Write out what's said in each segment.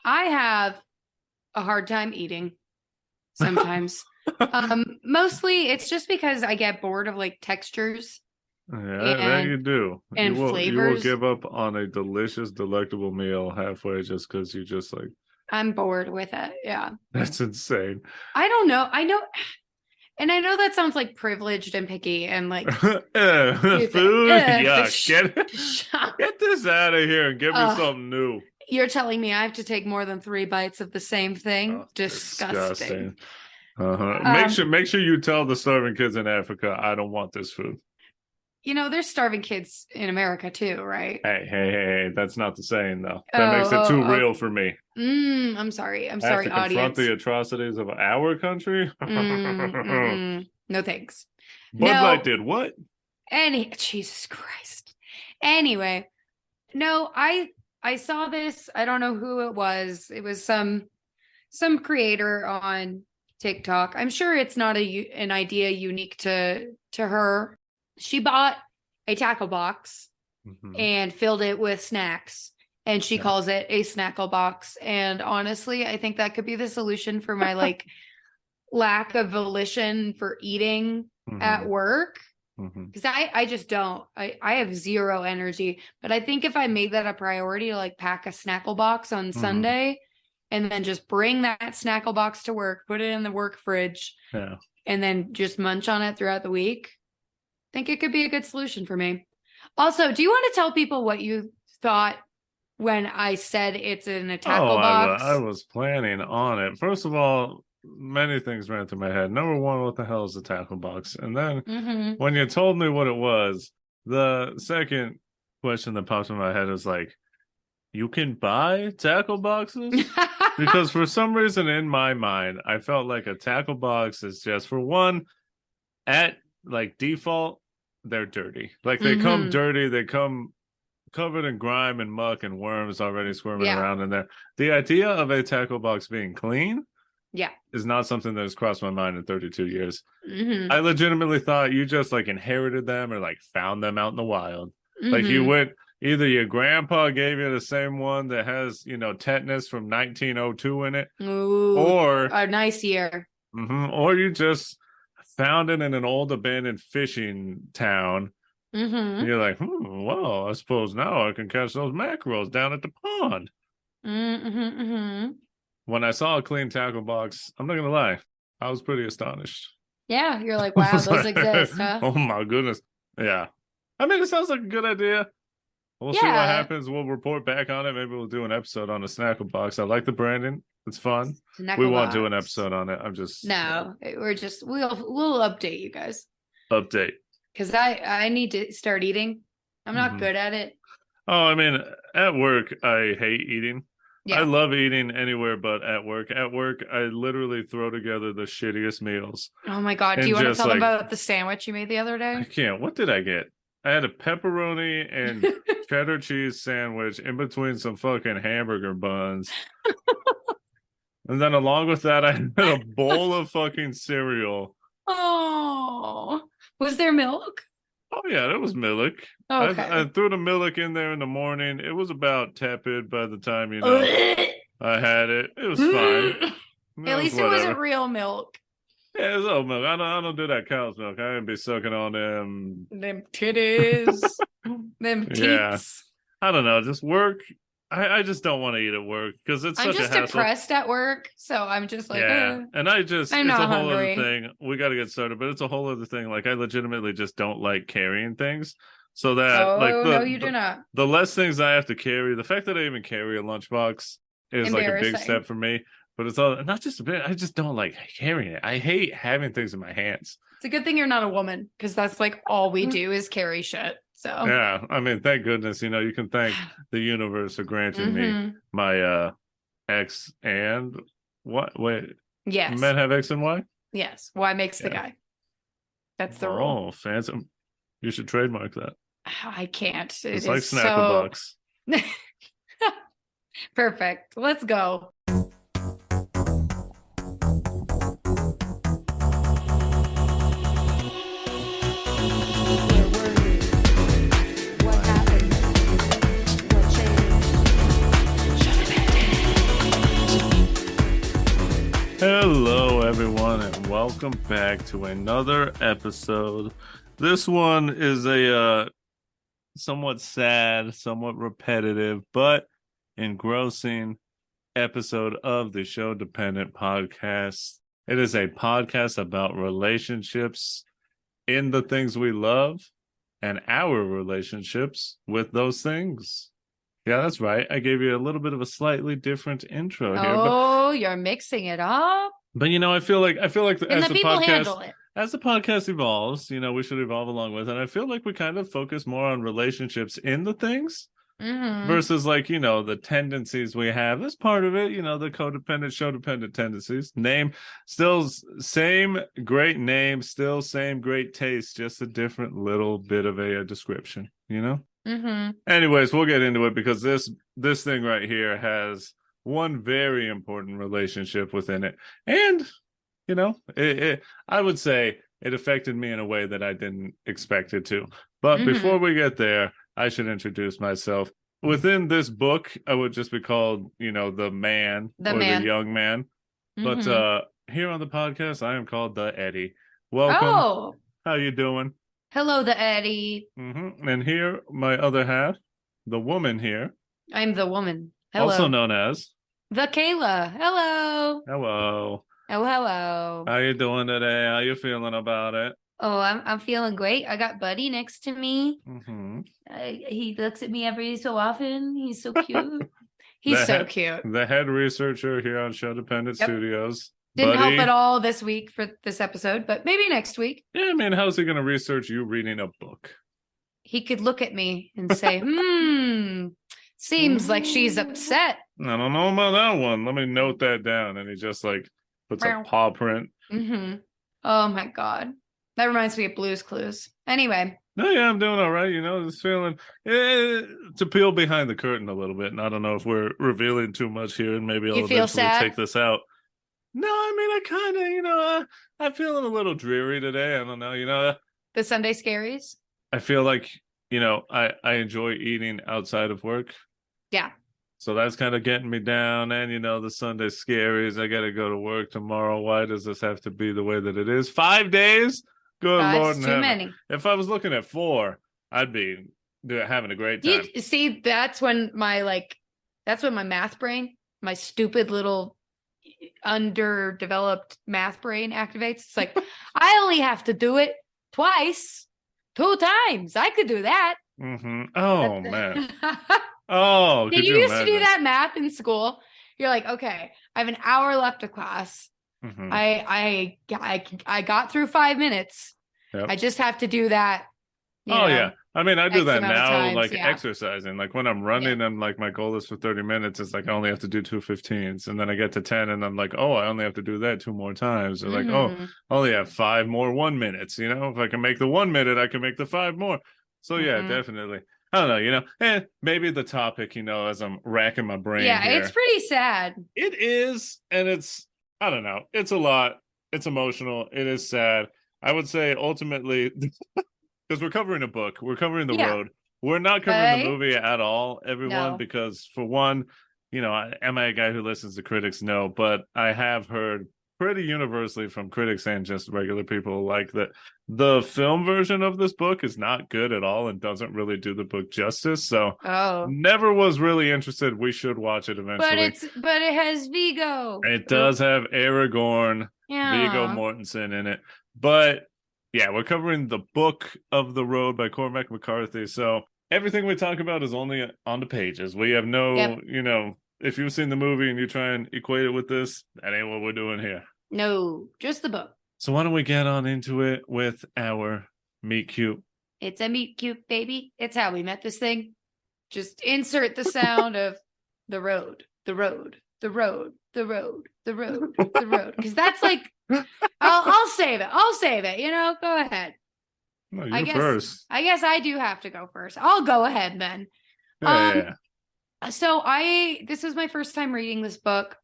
I have a hard time eating sometimes. Mostly it's just because I get bored of like textures Yeah, that you do. and You will flavors. give up on a delicious, delectable meal halfway just because you just like I'm bored with it. Yeah. that's insane. I don't know. And I know that sounds like privileged and picky and like Food, yeah. Get this out of here and give me something new. You're telling me I have to take more than 3 bites of the same thing? Oh, Disgusting. Uh-huh. Make sure you tell the starving kids in Africa, I don't want this food. You know, there's starving kids in America too, right? Hey, that's not the saying though. That makes it too real for me. I'm sorry. I'm sorry, I have to confront the atrocities of our country. No thanks. Bud Light did what? Jesus Christ. Anyway, no, I saw this. I don't know who it was. It was some creator on TikTok. I'm sure it's not an idea unique to her. She bought a tackle box and filled it with snacks, and she calls it a snackle box. And honestly, I think that could be the solution for my like lack of volition for eating at work. Because I just don't. I have zero energy. But I think if I made that a priority to like pack a snackle box on Sunday and then just bring that snackle box to work, put it in the work fridge, and then just munch on it throughout the week, I think it could be a good solution for me. Also, do you want to tell people what you thought when I said it's in a tackle box? I was planning on it. First of all, many things ran through my head. Number one, what the hell is a tackle box? And then when you told me what it was, the second question that popped in my head was like, you can buy tackle boxes? Because for some reason in my mind, I felt like a tackle box is just, for one, at like default, they're dirty. Like they come dirty, they come covered in grime and muck and worms already squirming around in there. The idea of a tackle box being clean is not something that has crossed my mind in 32 years. I legitimately thought you just like inherited them or like found them out in the wild. Like you went, either your grandpa gave you the same one that has, you know, tetanus from 1902 in it. Or a nice year. Or you just found it in an old abandoned fishing town. And you're like, well, I suppose now I can catch those mackerels down at the pond. When I saw a clean tackle box, I'm not gonna lie, I was pretty astonished. Yeah, you're like, wow, those exist, huh? Oh my goodness. Yeah. I mean, it sounds like a good idea. We'll see what happens. We'll report back on it. Maybe we'll do an episode on the snackle box. I like the branding. It's fun. We won't do an episode on it. We'll update you guys. Update. Because I need to start eating. I'm not good at it. Oh, I mean, at work, I hate eating. Yeah. I love eating anywhere but at work. At work, I literally throw together the shittiest meals. Oh my God. Do you want to tell them about the sandwich you made the other day? I can't. What did I get? I had a pepperoni and cheddar cheese sandwich in between some fucking hamburger buns. And then along with that, I had a bowl of fucking cereal. Oh, was there milk? Oh, yeah, there was milk. Okay. I threw the milk in there in the morning. It was about tepid by the time, you know, I had it. It was fine. At least it wasn't real milk. Yeah, it's oat milk. I don't do that cow's milk. I ain't be sucking on them titties, them teats. Yeah. I don't know. Just work. I just don't want to eat at work because it's such a hassle. I'm just depressed at work, so I'm just like, and it's a whole other thing. We got to get started, but it's a whole other thing. Like I legitimately just don't like carrying things, so that no, you do not. The less things I have to carry, the fact that I even carry a lunchbox is like a big step for me. But it's all not just a bit. I just don't like carrying it. I hate having things in my hands. It's a good thing you're not a woman because that's like all we do is carry shit. So yeah, I mean, thank goodness, you know, you can thank the universe for granting me my X and what? Wait, yes, men have X and Y. Yes, Y makes the guy. That's the rule. Oh, fancy! You should trademark that. I can't. It's like Snackle Box. Perfect. Let's go. Hello, everyone, and welcome back to another episode. This one is a somewhat sad, somewhat repetitive, but engrossing episode of the Sho-Dependent podcast. It is a podcast about relationships in the things we love and our relationships with those things. Yeah, that's right. I gave you a little bit of a slightly different intro here, Oh, you're mixing it up. but I feel like And as the people handle it. as the podcast evolves, we should evolve along with it. And I feel like we kind of focus more on relationships in the things versus the tendencies we have as part of it, the codependent, show-dependent tendencies. Name still same great name, still same great taste, just a different little bit of a description, Anyways, we'll get into it because this thing right here has one very important relationship within it. And, I would say it affected me in a way that I didn't expect it to. But before we get there, I should introduce myself. Within this book, I would just be called, the man the young man. But here on the podcast, I am called the Eddie. Welcome. Oh. How you doing? Hello, the Eddie. And here, my other half, the woman here. I'm the woman. Hello. Also known as the Kayla. Hello. Hello. Oh, hello. How you doing today? How you feeling about it? Oh, I'm feeling great. I got Buddy next to me. He looks at me every so often. He's so cute. He's so cute. The head researcher here on Sho-Dependent Studios. Didn't help at all this week for this episode, but maybe next week. Yeah, I mean, how's he going to research you reading a book? He could look at me and say, seems like she's upset. I don't know about that one. Let me note that down. And he just puts a paw print. Oh my God. That reminds me of Blue's Clues. Anyway. No, yeah, I'm doing all right. Just feeling to peel behind the curtain a little bit. And I don't know if we're revealing too much here and maybe I'll eventually take this out. No, I mean, I kind of, I'm feeling a little dreary today. I don't know, The Sunday Scaries? I feel like, I enjoy eating outside of work. Yeah. So that's kind of getting me down. And, the Sunday Scaries, I got to go to work tomorrow. Why does this have to be the way that it is? 5 days? Good Lord in heaven. Many. If I was looking at 4, I'd be having a great time. See, that's when my math brain, my stupid little underdeveloped math brain activates. It's like, I only have to do it twice, 2 times. I could do that. Oh, man. Oh, you used to do that math in school. You're like, okay, I have an hour left of class. I got through 5 minutes. Yep. I just have to do that. Yeah. I mean, I do that now, exercising. Like when I'm running and my goal is for 30 minutes, it's like I only have to do 2 15s. And then I get to 10 and I'm like, oh, I only have to do that 2 more times. Or I only have 5 more 1 minutes. If I can make the 1 minute, I can make the 5 more. So yeah, definitely. I don't know, and maybe the topic, as I'm racking my brain. Yeah, here, it's pretty sad. It is. And I don't know. It's a lot. It's emotional. It is sad. I would say ultimately, because we're covering a book, we're covering the road. We're not covering the movie at all, everyone, because for one, am I a guy who listens to critics? No, but I have heard pretty universally from critics and just regular people that the film version of this book is not good at all and doesn't really do the book justice. So never was really interested. We should watch it eventually. But it has Viggo. It does have Aragorn, Viggo Mortensen in it. But yeah, we're covering the book of the road by Cormac McCarthy. So everything we talk about is only on the pages. We have no, if you've seen the movie and you try and equate it with this, that ain't what we're doing here. No, just the book. So why don't we get on into it with our meet cute? It's a meet cute, baby. It's how we met this thing. Just insert the sound of the road, the road, the road, the road, the road, the road. Because that's I'll save it. I'll save it. Go ahead. No, you first. I guess I do have to go first. I'll go ahead then. Yeah. So this is my first time reading this book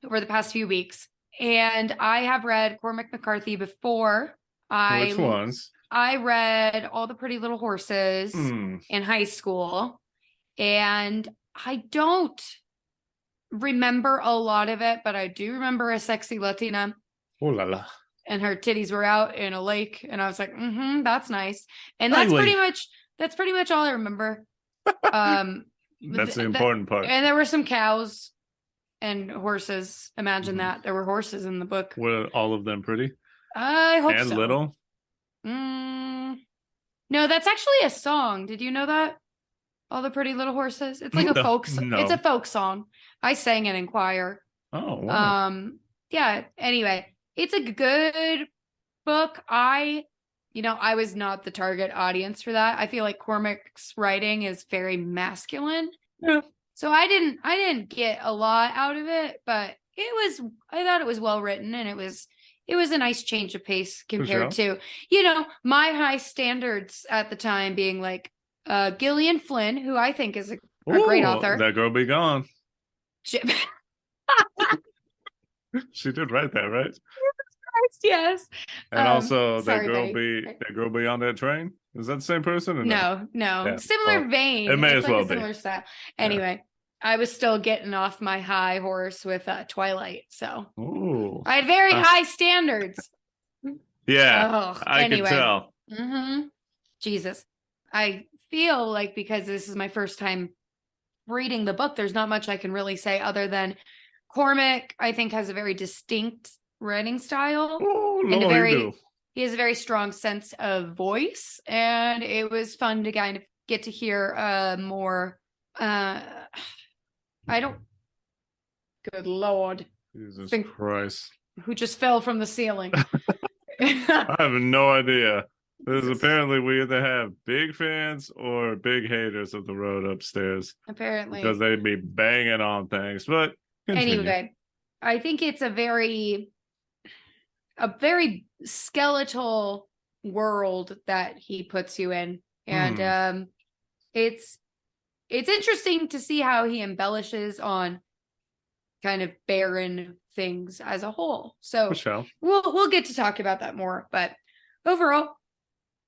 over the past few weeks. And I have read Cormac McCarthy before. Which ones? I read All the Pretty Little Horses in high school. And I don't remember a lot of it, but I do remember a sexy Latina. Oh la la. And her titties were out in a lake, and I was like, that's nice. And Really? that's pretty much all I remember. That's the important part. And there were some cows and horses. Imagine Mm-hmm. that. There were horses in the book. Were all of them pretty? I hope and so. little? No, that's actually a song. Did you know that? All the pretty little horses. It's like a folk. No. It's a folk song. I sang it in choir. Oh, wow. Yeah. Anyway, it's a good book. I was not the target audience for that. I feel like Cormac's writing is very masculine. Yeah. So I didn't get a lot out of it, but I thought it was well written, and it was a nice change of pace compared to, my high standards at the time being like Gillian Flynn, who I think is a great author. That girl be gone. She did write that, right? Yes. And also sorry, that girl be on that train. Is that the same person? Or no? Yeah. Similar vein. It may it's as like well a similar be. style. Anyway, I was still getting off my high horse with Twilight, so I had very high standards. Yeah, I can tell. Jesus, I feel like because this is my first time reading the book, there's not much I can really say other than Cormac, I think, has a very distinct writing style. He has a very strong sense of voice, and it was fun to kind of get to hear more good Lord, Jesus Christ, who just fell from the ceiling. I have no idea. There's apparently we either have big fans or big haters of the road upstairs. Apparently, because they'd be banging on things. But continue. Anyway, I think it's a very skeletal world that he puts you in, and it's interesting to see how he embellishes on kind of barren things as a whole. So we'll get to talk about that more, but overall,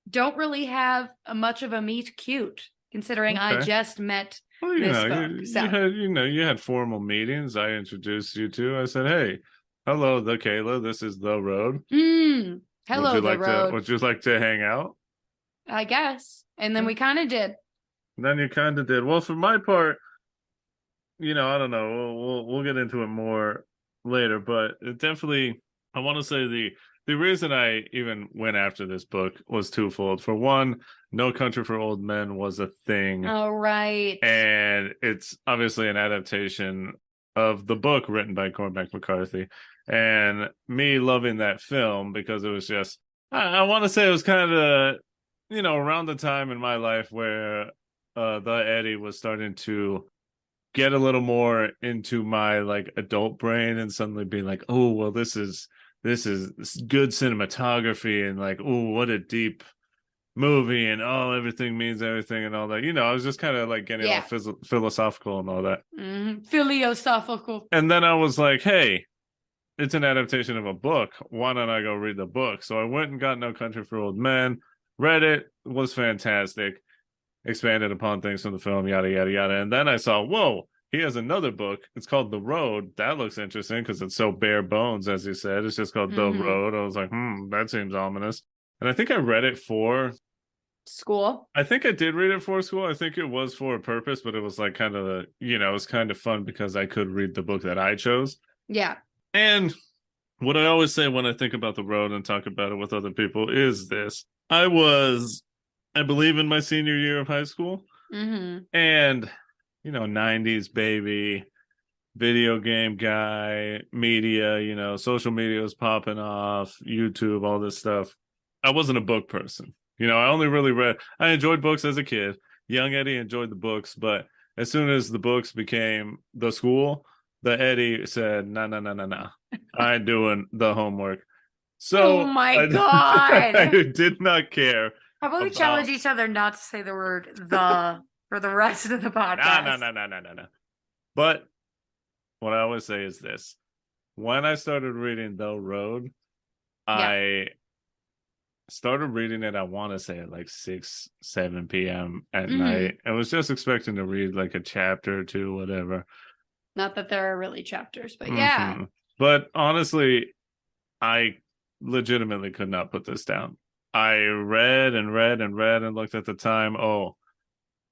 don't really have much of a meet cute, considering I just met this book. You had formal meetings. I introduced you to. I said, "Hey, hello, the Kayla. This is the road. Hello, the road. Would you like to hang out?" I guess, and then we kind of did. Then you kind of did. Well, for my part, I don't know. We'll get into it more later, but it definitely, I want to say the reason I even went after this book was twofold. For one, No Country for Old Men was a thing. Oh, right. And it's obviously an adaptation of the book written by Cormac McCarthy. And me loving that film because it was just, I want to say it was kind of, around the time in my life where the Eddie was starting to get a little more into my like adult brain and suddenly being like, oh, well, this is good cinematography and like, oh, what a deep movie and everything means everything and all that. I was just kind of like getting all philosophical and all that. Philosophical. And then I was like, hey, it's an adaptation of a book. Why don't I go read the book? So I went and got No Country for Old Men, read it, was fantastic, expanded upon things from the film, yada, yada, yada. And then I saw, whoa, he has another book. It's called The Road. That looks interesting because it's so bare bones, as you said. It's just called The Road. I was like, that seems ominous. And I think I read it for school. I think I did read it for school. I think it was for a purpose, but it was like kind of, it was kind of fun because I could read the book that I chose. Yeah. And what I always say when I think about The Road and talk about it with other people is this. I believe in my senior year of high school. And 90s baby, video game guy, media, social media was popping off, YouTube, all this stuff. I wasn't a book person. I only really I enjoyed books as a kid. Young Eddie enjoyed the books, but as soon as the books became the school, the Eddie said, no, I ain't doing the homework. So, oh my God. I did not care. How about we challenge each other not to say the word "the" for the rest of the podcast? No. But what I always say is this. When I started reading The Road, I started reading it, I want to say at like 6, 7 p.m. at night. I was just expecting to read like a chapter or two, whatever. Not that there are really chapters, but yeah. Mm-hmm. But honestly, I legitimately could not put this down. I read and read and read and looked at the time. Oh,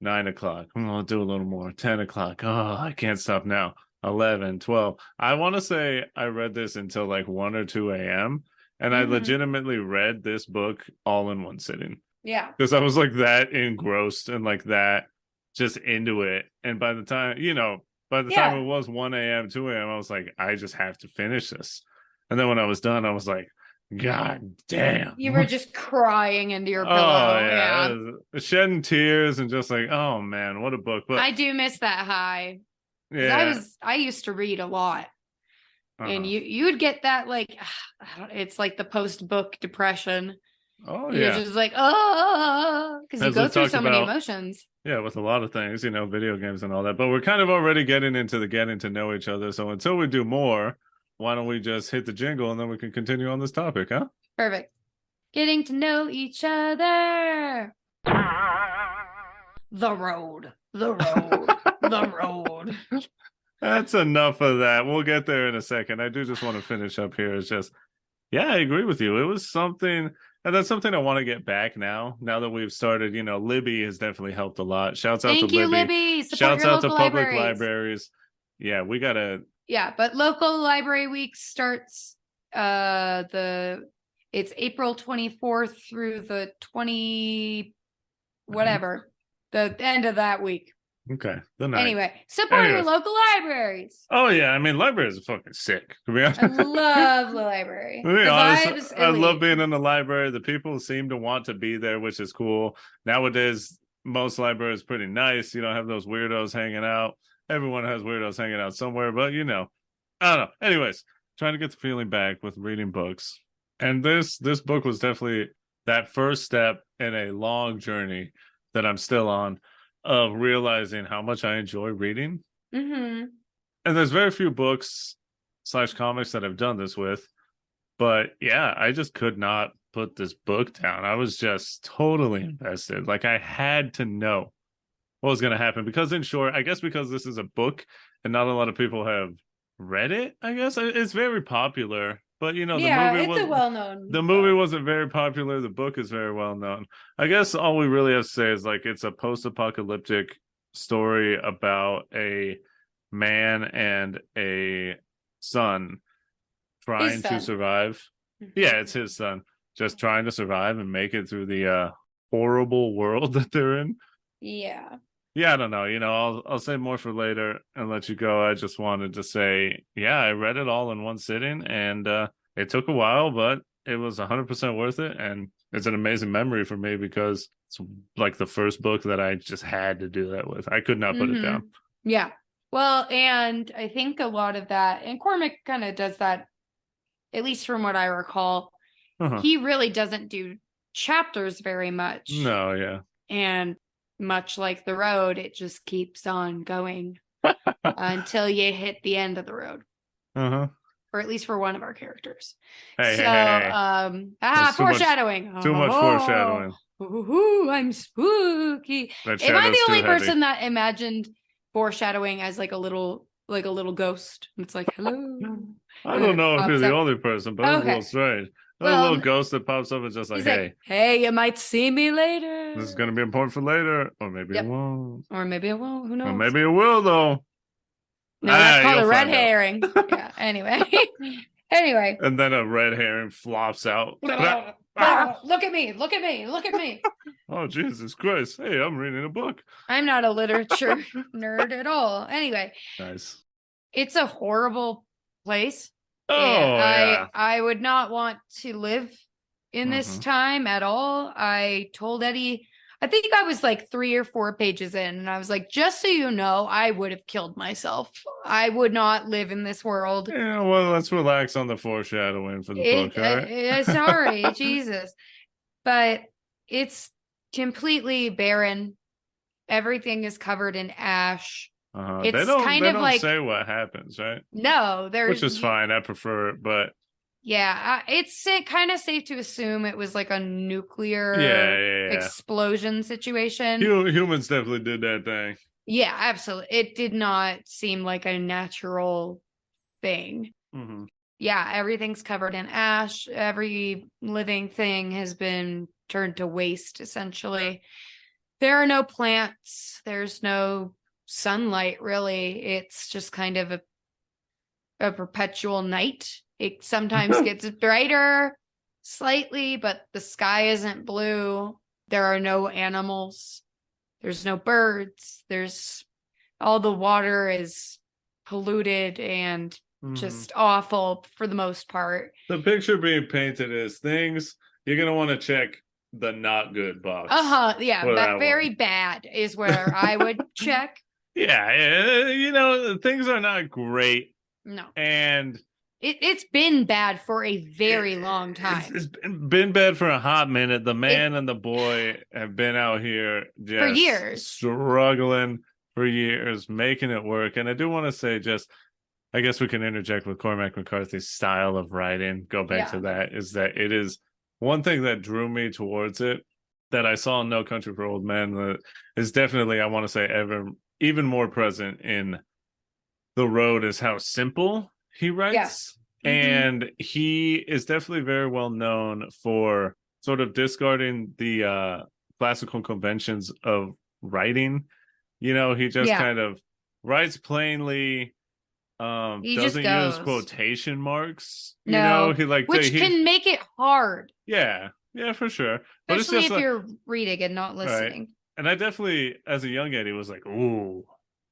9 o'clock. I'll do a little more. 10 o'clock. Oh, I can't stop now. 11, 12. I want to say I read this until like 1 or 2 a.m. And I legitimately read this book all in one sitting. Yeah. Because I was like that engrossed and like that just into it. And by the time, by the time it was 1 a.m., 2 a.m., I was like, I just have to finish this. And then when I was done, I was like, God damn. You were just crying into your pillow. Yeah. Shedding tears and just like, oh man, what a book. But I do miss that high. Yeah. I used to read a lot. And you would get that like it's like the post-book depression. Oh You're just like, oh, because you go through so many emotions. Yeah, with a lot of things, video games and all that. But we're kind of already getting to know each other. So until we do more, why don't we just hit the jingle and then we can continue on this topic, huh? Perfect. Getting to know each other. The road. The road. That's enough of that. We'll get there in a second. I do just want to finish up here. It's just, yeah, I agree with you. It was something, and that's something I want to get back now that we've started. Libby has definitely helped a lot. Shouts out to Libby. Thank you, Libby. Shouts out to public libraries. Yeah, we got to. Yeah, but local library week starts it's April 24th through the 20 whatever, the end of that week. Okay. The night. Anyway, support your local libraries. Oh yeah, I mean libraries are fucking sick. To be honest, I love the library. To be honest, I love being in the library. The people seem to want to be there, which is cool. Nowadays, most libraries are pretty nice. You don't have those weirdos hanging out. Everyone has weirdos hanging out somewhere, but I don't know. Anyways, trying to get the feeling back with reading books, and this book was definitely that first step in a long journey that I'm still on, of realizing how much I enjoy reading. And there's very few books / comics that I've done this with, but yeah, I just could not put this book down. I was just totally invested. Like I had to know what was going to happen, because in short, I guess because this is a book and not a lot of people have read it, I guess it's very popular. But the movie it's a well-known. The movie wasn't very popular. The book is very well known. I guess all we really have to say is like it's a post-apocalyptic story about a man and a son trying to survive. Yeah, it's his son, just trying to survive and make it through the horrible world that they're in. Yeah. Yeah, I don't know. I'll say more for later and let you go. I just wanted to say, yeah, I read it all in one sitting, and it took a while, but it was 100% worth it, and it's an amazing memory for me because it's like the first book that I just had to do that with. I could not put it down. Yeah. Well, and I think a lot of that, and Cormac kind of does that, at least from what I recall. He really doesn't do chapters very much. No, yeah. And much like the road, it just keeps on going until you hit the end of the road. Or at least for one of our characters. Hey. Foreshadowing. Too much foreshadowing. Ooh, I'm spooky. Am I the only person that imagined foreshadowing as like a little ghost? It's like, hello. I don't know if you're the only person, but it's a little strange. A little ghost that pops up and just like, hey. Hey, you might see me later. This is going to be important for later. Or maybe it won't. Or maybe it won't. Who knows? Or maybe it will, though. No, that's called a red herring. Yeah, anyway. And then a red herring flops out. Look at me. Look at me. Look at me. Oh, Jesus Christ. Hey, I'm reading a book. I'm not a literature nerd at all. Anyway. Nice. It's a horrible place. I would not want to live in this time at all. I told Eddie, I think I was like 3 or 4 pages in, and I was like, just so you know, I would have killed myself. I would not live in this world. Yeah, well, let's relax on the foreshadowing for the book, all right? Sorry, Jesus. But it's completely barren. Everything is covered in ash. It's they don't say what happens, right? No, which is fine. I prefer it, but yeah, it's kind of safe to assume it was like a nuclear explosion situation. Humans definitely did that thing. Yeah, absolutely. It did not seem like a natural thing. Mm-hmm. Yeah, everything's covered in ash. Every living thing has been turned to waste, essentially. There are no plants. There's no sunlight, really. It's just kind of a perpetual night. It sometimes gets brighter slightly, but the sky isn't blue. There are no animals. There's no birds. There's all the water is polluted and just awful for the most part. The picture being painted is things you're gonna want to check the not good box. Yeah, very bad is where I would check. Yeah, you know, things are not great. No. And it's been bad for a very long time. It's been bad for a hot minute. The man and the boy have been out here just for years, struggling for years, making it work. And I do want to say, just I guess we can interject with Cormac McCarthy's style of writing. Go back to that. Is that it is one thing that drew me towards it that I saw in No Country for Old Men that is definitely, I want to say, even more present in The Road is how simple he writes. Yes. And he is definitely very well known for sort of discarding the classical conventions of writing. You know, he just kind of writes plainly, he doesn't use quotation marks. No, you know, which can make it hard. Yeah, for sure. But especially it's just if you're reading and not listening. Right. And I definitely, as a young Eddie, was like, ooh.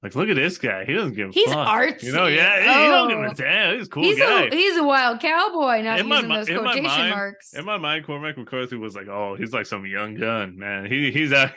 Like, look at this guy. He doesn't give a fuck. He's artsy. You know, he don't give a damn. He's a cool guy. He's a wild cowboy, not using those quotation marks. In my mind, Cormac McCarthy was like, oh, he's like some young gun, man. He's out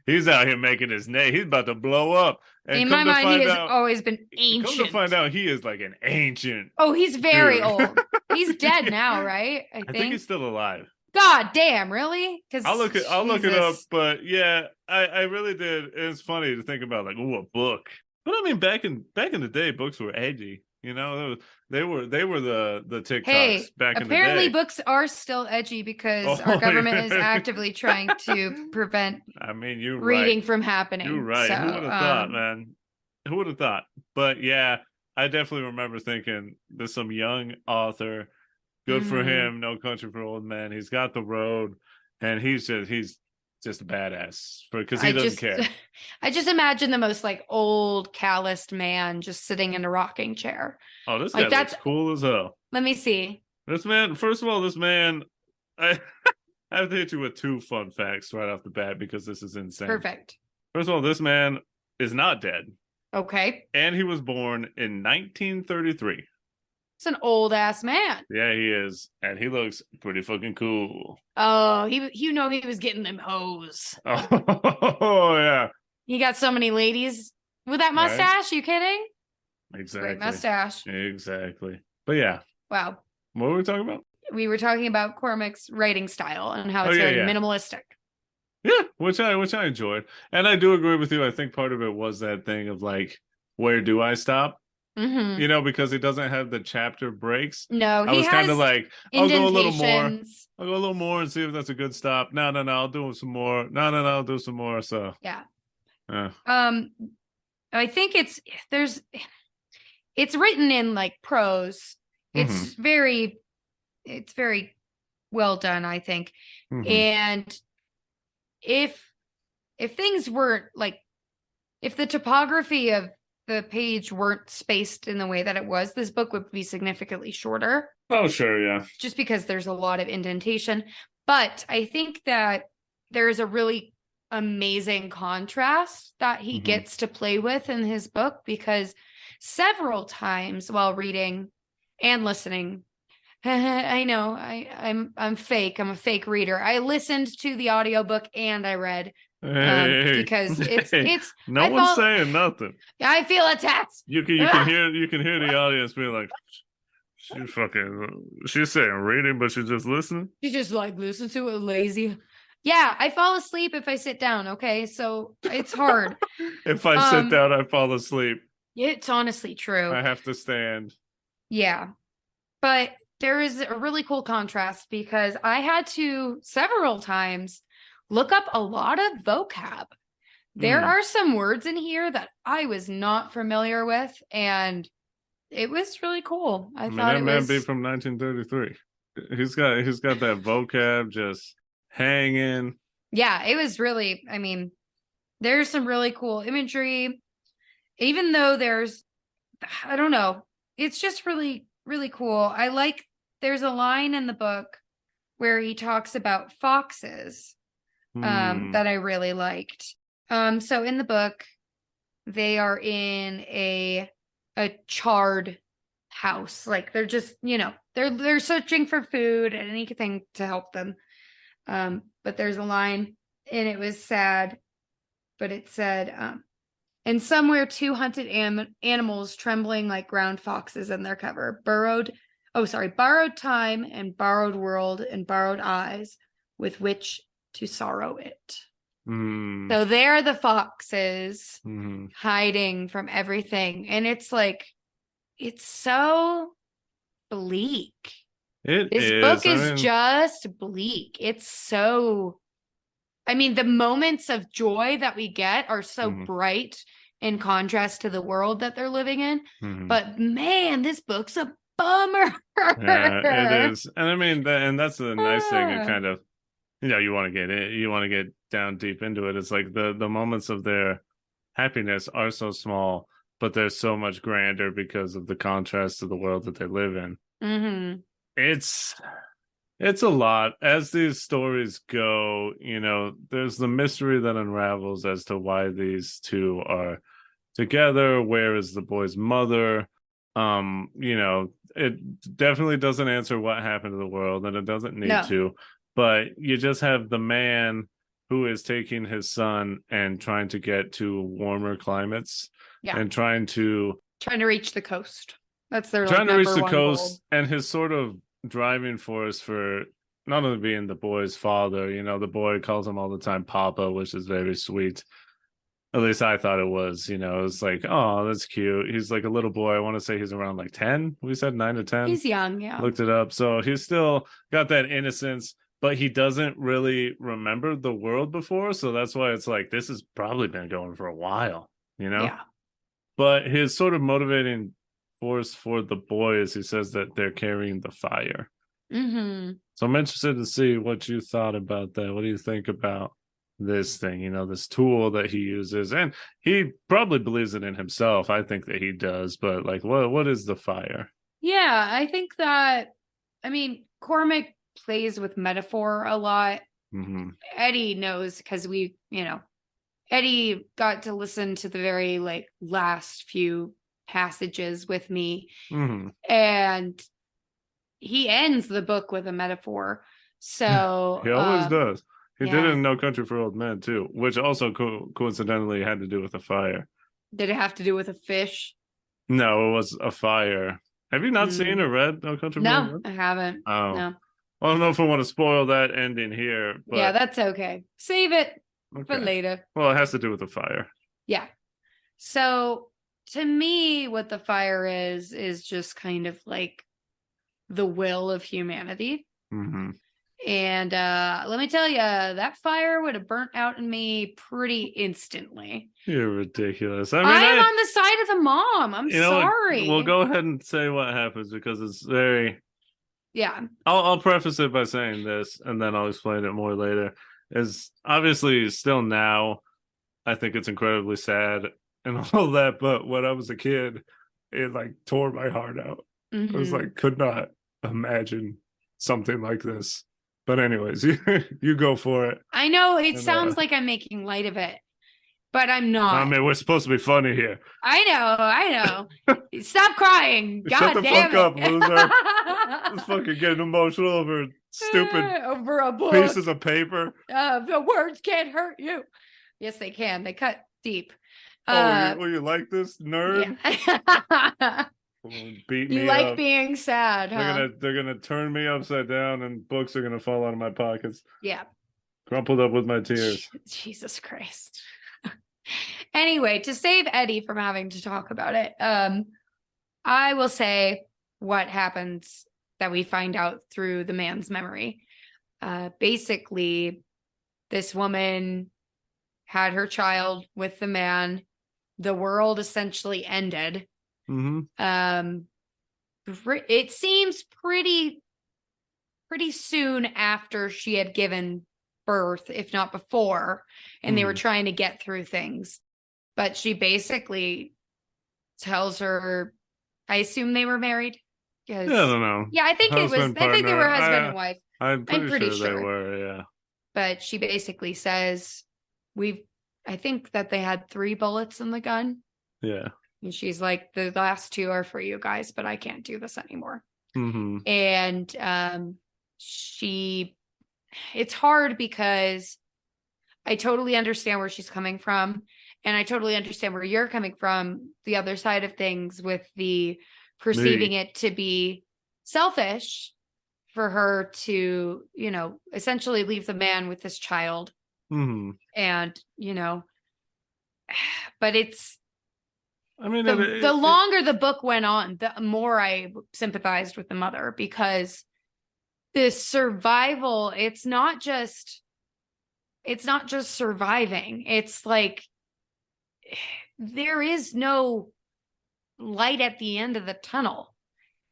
he's out here making his name. He's about to blow up. And in my mind, he has always been ancient. Come to find out, he is like an ancient. Oh, he's very old. He's dead now, right? I think he's still alive. God damn, really? Because I'll look it up, but yeah, I really did. It's funny to think about, like, ooh, a book. But I mean, back in the day, books were edgy. You know, they were the TikToks back in the day. Apparently, books are still edgy because our government is actively trying to prevent. I mean, you're reading from happening. You're right. So, who would have thought, man? Who would have thought? But yeah, I definitely remember thinking there's some young author. Good for him. No Country for Old Men. He's got The Road, and he's just a badass because he doesn't care. I just imagine the most like old calloused man just sitting in a rocking chair. Oh, this guy looks cool as hell. Let me see. This man, first of all, I have to hit you with 2 fun facts right off the bat because this is insane. Perfect. First of all, this man is not dead. Okay. And he was born in 1933. It's an old ass man. Yeah, he is, and he looks pretty fucking cool. Oh, he was getting them hoes. Oh yeah. He got so many ladies with that mustache. Right? You kidding? Exactly. Great mustache. Exactly. But yeah. Wow. What were we talking about? We were talking about Cormac's writing style and how it's very minimalistic. Yeah, which I enjoyed, and I do agree with you. I think part of it was that thing of like, where do I stop? You know, because he doesn't have the chapter breaks. No, I was kind of like, I'll go a little more. I'll go a little more and see if that's a good stop. No, I'll do some more. No, I'll do some more. So yeah. I think it's written in like prose. It's very well done, I think. And if things weren't like, if the topography of the page weren't spaced in the way that it was, this book would be significantly shorter. Oh, sure, yeah. Just because there's a lot of indentation. But I think that there is a really amazing contrast that he gets to play with in his book, because several times while reading and listening, I know I'm fake. I'm a fake reader. I listened to the audiobook and I read. Because it's no one's saying nothing. I feel attacked. You can hear the audience being like, she's saying reading, but she's just listening. She just like listen to it lazy. Yeah, I fall asleep if I sit down. Okay, so it's hard. If I sit down, I fall asleep. It's honestly true. I have to stand. Yeah, but there is a really cool contrast because I had to several times look up a lot of vocab There are some words in here that I was not familiar with, and it was really cool. I mean, thought that it man was be from 1933. He's got that vocab just hanging. Yeah, it was really, I mean, there's some really cool imagery, even though I don't know, it's just really, really cool. There's a line in the book where he talks about foxes that I really liked. So in the book, they are in a charred house. Like they're just, they're searching for food and anything to help them. But there's a line, and it was sad, but it said, and somewhere two hunted animals trembling like ground foxes in their cover, borrowed time and borrowed world and borrowed eyes with which to sorrow it. So they're the foxes hiding from everything. And it's like, it's so bleak. This book is just bleak. It's so, I mean, the moments of joy that we get are so bright in contrast to the world that they're living in. But man, this book's a bummer. Yeah, it is. And I mean, and that's the nice thing. It kind of, you want to get down deep into it. It's like the moments of their happiness are so small, but they're so much grander because of the contrast to the world that they live in. It's a lot. As these stories go, there's the mystery that unravels as to why these two are together. Where is the boy's mother? It definitely doesn't answer what happened to the world, and it doesn't need to. But you just have the man who is taking his son and trying to get to warmer climates and trying to reach the coast. That's their trying to reach the coast goal. And his sort of driving force for not only being the boy's father, the boy calls him all the time Papa, which is very sweet. At least I thought it was, it was like, oh, that's cute. He's like a little boy. I want to say he's around like 10. We said 9 to 10. He's young, yeah. Looked it up. So he's still got that innocence, but he doesn't really remember the world before. So that's why it's like, this has probably been going for a while, Yeah. But his sort of motivating force for the boy is he says that they're carrying the fire. So I'm interested to see what you thought about that. What do you think about this thing, this tool that he uses? And he probably believes it in himself. I think that he does, but like, what is the fire? Yeah, I think that, I mean, Cormac plays with metaphor a lot. Eddie knows because Eddie got to listen to the very last few passages with me, and he ends the book with a metaphor. So he always does. He did it in No Country for Old Men too, which also coincidentally had to do with a fire. Did it have to do with a fish? No, it was a fire. Have you not seen or read No Country for Old Men? No, I haven't. Oh. No. I don't know if I want to spoil that ending here. But... yeah, that's okay. Save it for later. Well, it has to do with the fire. Yeah. So to me, what the fire is just kind of like the will of humanity. And let me tell you, that fire would have burnt out in me pretty instantly. You're ridiculous. I am on the side of the mom. I'm sorry. We'll go ahead and say what happens because it's very... Yeah. I'll preface it by saying this, and then I'll explain it more later. Is obviously still now, I think it's incredibly sad and all that, but when I was a kid, it tore my heart out. I was could not imagine something like this. But anyways, you go for it. I know it sounds like I'm making light of it, but I'm not. I mean, we're supposed to be funny here. I know. Stop crying. God Shut the damn fuck it. up, loser. I'm fucking getting emotional over stupid over a book. Pieces of paper. The words can't hurt you. Yes, they can. They cut deep. Will you like this, nerd? Yeah. Beat me you like up. Being sad, huh? They're gonna turn me upside down and books are gonna fall out of my pockets. Yeah. Crumpled up with my tears. Jesus Christ. Anyway, to save Eddie from having to talk about it, I will say what happens that we find out through the man's memory. Basically, this woman had her child with the man. The world essentially ended. It seems pretty soon after she had given birth, if not before, and they were trying to get through things. But she basically tells her, I assume they were married. Yeah, I don't know. Yeah, I think husband, I think they were partner. husband and wife. I'm pretty sure they were, yeah. But she basically says, I think that they had 3 bullets in the gun. Yeah. And she's like, the last 2 are for you guys, but I can't do this anymore. And it's hard because I totally understand where she's coming from. And I totally understand where you're coming from, the other side of things, with the perceiving it to be selfish for her to, essentially leave the man with this child. And, but it's, I mean, the longer the book went on, the more I sympathized with the mother, because this survival, it's not just surviving. It's like, there is no light at the end of the tunnel.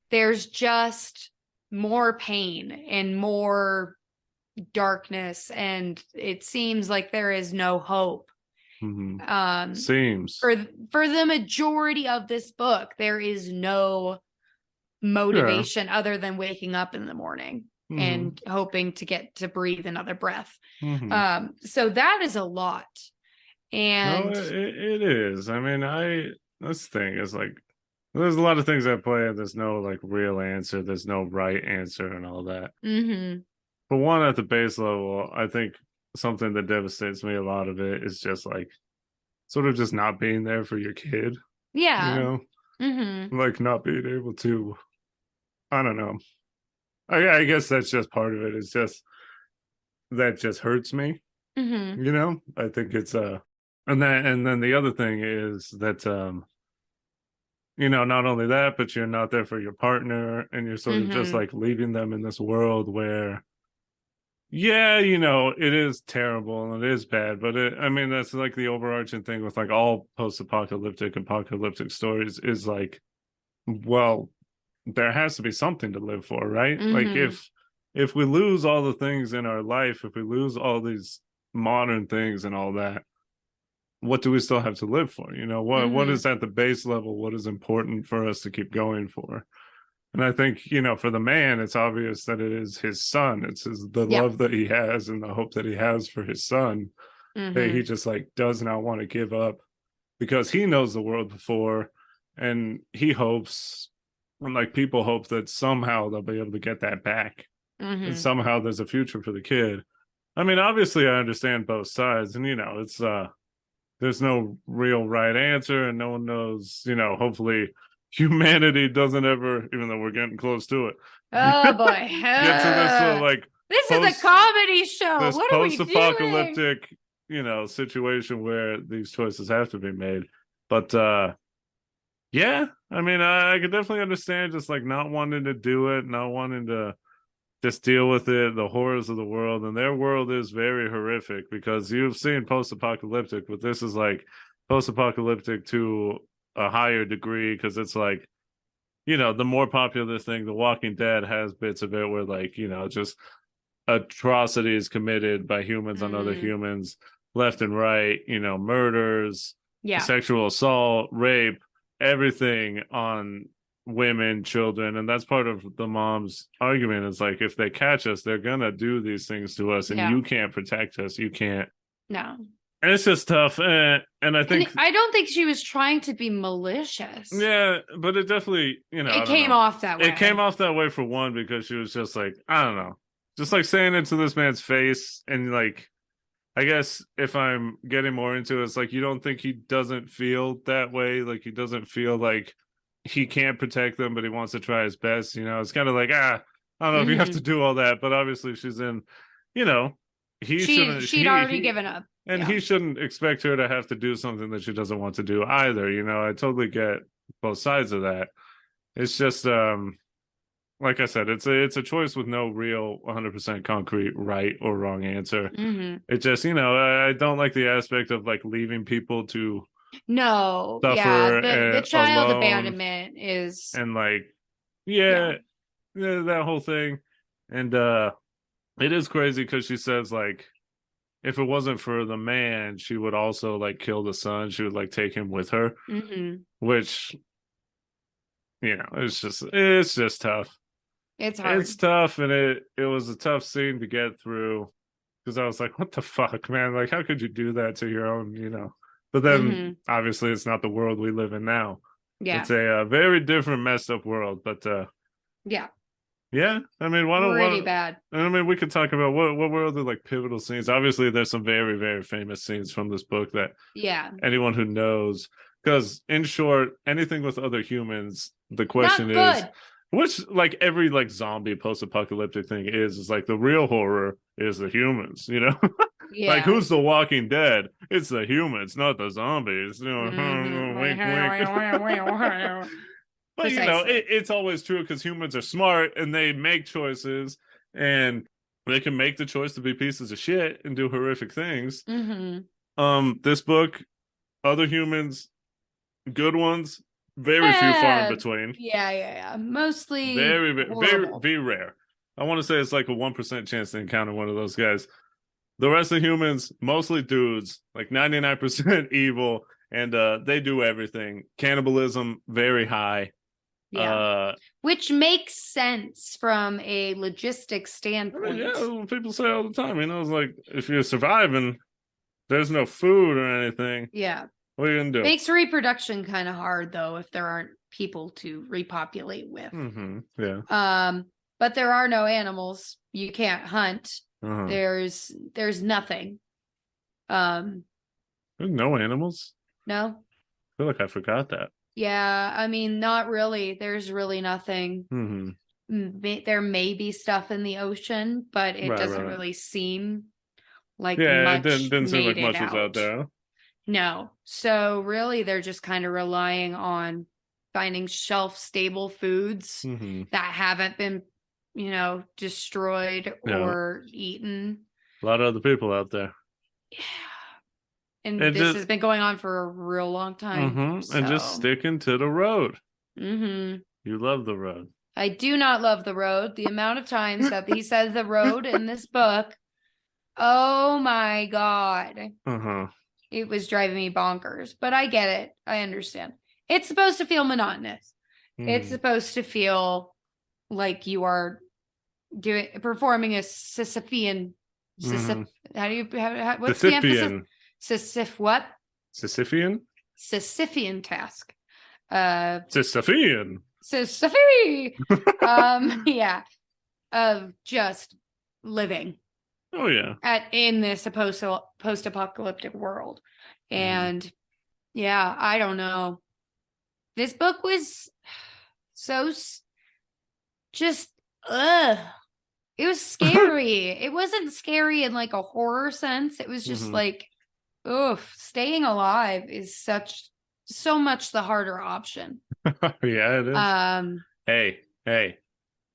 There's just more pain and more darkness, and it seems like there is no hope. Seems for the majority of this book, there is no motivation other than waking up in the morning and hoping to get to breathe another breath. So that is a lot. And it is. I mean, this thing is like, there's a lot of things at play, and there's no like real answer. There's no right answer and all that. But one, at the base level, I think something that devastates me, a lot of it, is just like sort of just not being there for your kid. Yeah. Like not being able to, I don't know. I guess that's just part of it. It's just, that just hurts me. I think it's and then the other thing is that not only that, but you're not there for your partner, and you're sort of just like leaving them in this world where, it is terrible and it is bad, but I mean, that's like the overarching thing with like all post-apocalyptic stories, is like, well, there has to be something to live for, right? Like if we lose all the things in our life, if we lose all these modern things and all that, what do we still have to live for? What is at the base level? What is important for us to keep going for? And I think, for the man, it's obvious that it is his son. It's the love that he has and the hope that he has for his son, that he just like does not want to give up, because he knows the world before, and he hopes, and like people hope, that somehow they'll be able to get that back. And somehow there's a future for the kid. I mean, obviously I understand both sides, and it's there's no real right answer, and no one knows, hopefully humanity doesn't ever, even though we're getting close to it. Oh boy. Get to this this is a comedy show. This what are we doing? Post-apocalyptic, situation where these choices have to be made. But yeah, I mean, I could definitely understand just like not wanting to do it, not wanting to just deal with it, the horrors of the world. And their world is very horrific, because you've seen post-apocalyptic, but this is like post-apocalyptic to a higher degree, because it's like, the more popular thing, The Walking Dead, has bits of it where like, just atrocities committed by humans on other humans left and right, murders, sexual assault, rape, everything on women, children. And that's part of the mom's argument, is like, if they catch us, they're gonna do these things to us, and you can't protect us. You can't. No. And it's just tough. And I think, I don't think she was trying to be malicious. Yeah, but it definitely, it came off that way. It came off that way, for one, because she was just like, I don't know, just like saying it to this man's face. And like, I guess if I'm getting more into it, it's like, you don't think he doesn't feel that way? Like, he doesn't feel like he can't protect them, but he wants to try his best. It's kind of like, I don't know if you have to do all that. But obviously she's in, she'd already given up. And he shouldn't expect her to have to do something that she doesn't want to do either. I totally get both sides of that. It's just, like I said, it's a choice with no real 100% concrete right or wrong answer. It just, I don't like the aspect of like leaving people to No, yeah, suffer the child alone abandonment is and like, yeah. yeah, yeah, that whole thing. And it is crazy because she says like if it wasn't for the man, she would also like kill the son. She would like take him with her, which it's just tough. It's It's hard. tough, and it was a tough scene to get through because I was like, "What the fuck, man? Like, how could you do that to your own?" But then, obviously, it's not the world we live in now. Yeah. It's a very different, messed up world. But Yeah. yeah, I mean, why don't Pretty what? bad. I mean, we could talk about what were other like pivotal scenes. Obviously, there's some very very famous scenes from this book that Yeah. anyone who knows, because in short, anything with other humans, the question Not is, good. which like every like zombie post-apocalyptic thing is like the real horror is the humans. Like Yeah. who's the Walking Dead? It's the humans, not the zombies. Wink, wink. But Precisely. it's always true because humans are smart and they make choices and they can make the choice to be pieces of shit and do horrific things. This book, other humans, good ones, very few, far in Yeah, between. yeah. Mostly Very, very, horrible. very rare. I want to say it's like a 1% chance to encounter one of those guys. The rest of humans, mostly dudes, like 99% evil, and they do everything. Cannibalism, very high. Yeah. Which makes sense from a logistics I mean, standpoint. yeah, people say all the time. It's like if you're surviving, there's no food or anything. Yeah. What are you gonna do? Makes reproduction kind of hard though if there aren't people to repopulate with. Yeah. But there are no animals. You can't hunt. There's nothing. There's no animals. No. I feel like I forgot that. Yeah, I mean, not really. There's really nothing. There may be stuff in the ocean, but it doesn't really seem like it much didn't seem made like it much was out out. there. No. So really they're just kind of relying on finding shelf-stable foods that haven't been, destroyed or eaten. A lot of other people out there. Yeah. And this has been going on for a real long time. And just sticking to the road. You love the road. I do not love the road. The amount of times that he says the road in this book, oh my God. It was driving me bonkers. But I get it. I understand. It's supposed to feel monotonous. It's supposed to feel like you are performing a Sisyphean. How do you what's the emphasis? What? Sisyphean? Sisyphean task. Sisyphean. Yeah. Of just living. Oh yeah. In this post-apocalyptic world. And yeah, I don't know. This book was so just it was scary. It wasn't scary in like a horror sense. It was just like, oof, staying alive is so much the harder option. Yeah, it is. Hey.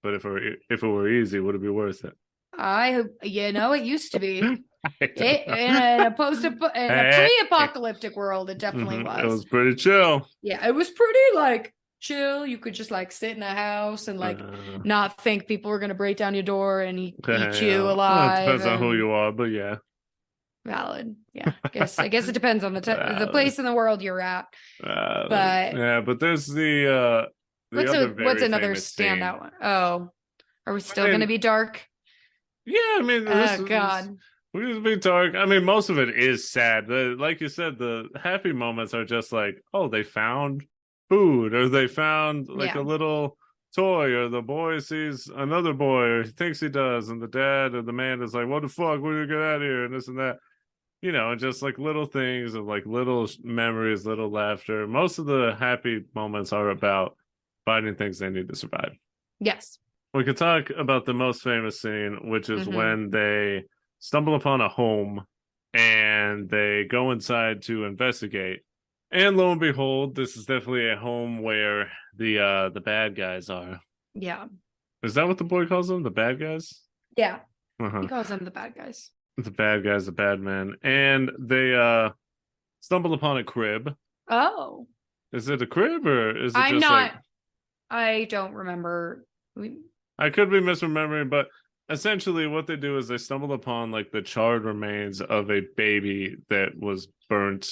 But if it were easy, would it be worth it? It used to be. In a pre-apocalyptic world, it definitely was. It was pretty chill. Yeah, it was pretty like chill. You could just like sit in a house and like not think people were gonna break down your door and eat you alive. Well, it depends on who you are, but yeah. Valid. Yeah. I guess it depends on the place in the world you're at. But there's the what's another standout one? Oh, are we still gonna be dark? Yeah, I mean, God. We're gonna be dark. I mean, most of it is sad. Like you said, the happy moments are just like, oh, they found food, or they found like a little toy, or the boy sees another boy, or he thinks he does, and the dad or the man is like, what the fuck, we're gonna get out of here, and this and that. Just like little things of like little memories, little laughter. Most of the happy moments are about finding things they need to survive. Yes. We could talk about the most famous scene, which is when they stumble upon a home and they go inside to investigate. And lo and behold, this is definitely a home where the bad guys are. Yeah. Is that what the boy calls them? The bad guys? Yeah. He Uh-huh. calls them the bad guys. The bad guys, the bad men. And they stumble upon a crib. Oh. Is it a crib or is it I'm just like not I don't remember. I could be misremembering, but essentially what they do is they stumble upon like the charred remains of a baby that was burnt,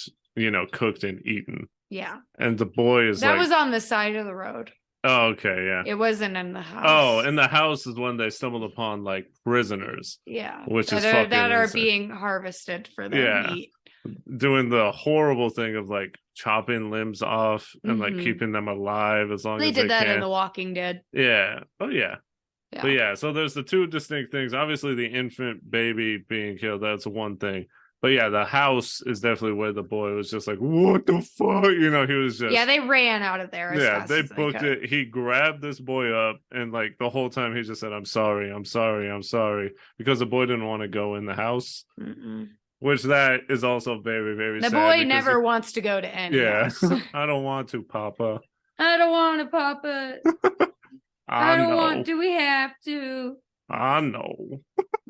cooked and eaten. Yeah. And the boy is That like, was on the side of the road. oh, okay, yeah. It wasn't in the house. Oh, and the house is when they stumbled upon like prisoners. Yeah. Which is fucking that are insane. being harvested for their meat. Doing the horrible thing of like chopping limbs off and like keeping them alive as long as they can. They did that in The Walking Dead. Yeah. Oh yeah. But yeah, so there's the two distinct things. Obviously, the infant baby being killed, that's one thing. But yeah, the house is definitely where the boy was just like, what the fuck? He was just... Yeah, they ran out of there as fast they as booked it. He grabbed this boy up and like the whole time he just said, I'm sorry, I'm sorry, I'm sorry. Because the boy didn't want to go in the house. Which that is also very, very sad. The boy never wants to go to any house. I don't want to, Papa. I don't want to, Papa. I don't want to. We have to. I know.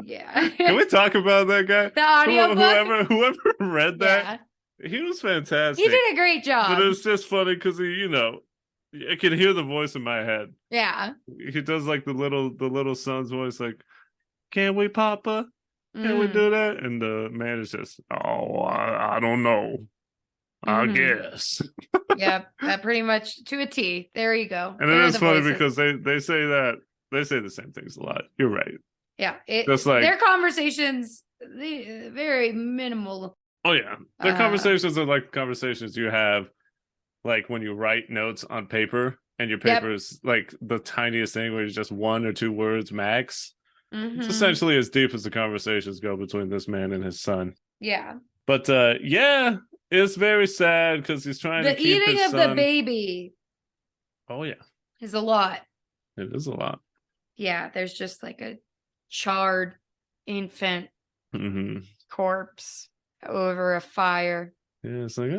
Yeah. Can we talk about that guy? The audiobook? Whoever read that, he was fantastic. He did a great job. But it was just funny because he, I can hear the voice in my head. Yeah. He does like the little son's voice, like, "Can we, Papa? Can we do that?" And the man is just, "Oh, I don't know. I guess." Yep, that pretty much to a T. There you go. And it is funny because they say the same things a lot. You're right. Yeah, just like their conversations, very minimal. Oh yeah, their conversations are like conversations you have, like when you write notes on paper, and your paper is like the tiniest thing where it's just 1 or 2 words max. It's essentially as deep as the conversations go between this man and his son. Yeah, but yeah, it's very sad because he's trying to keep eating his of the baby. Oh yeah, is a lot. It is a lot. Yeah, there's just like a charred infant corpse over a fire. Yeah, it's like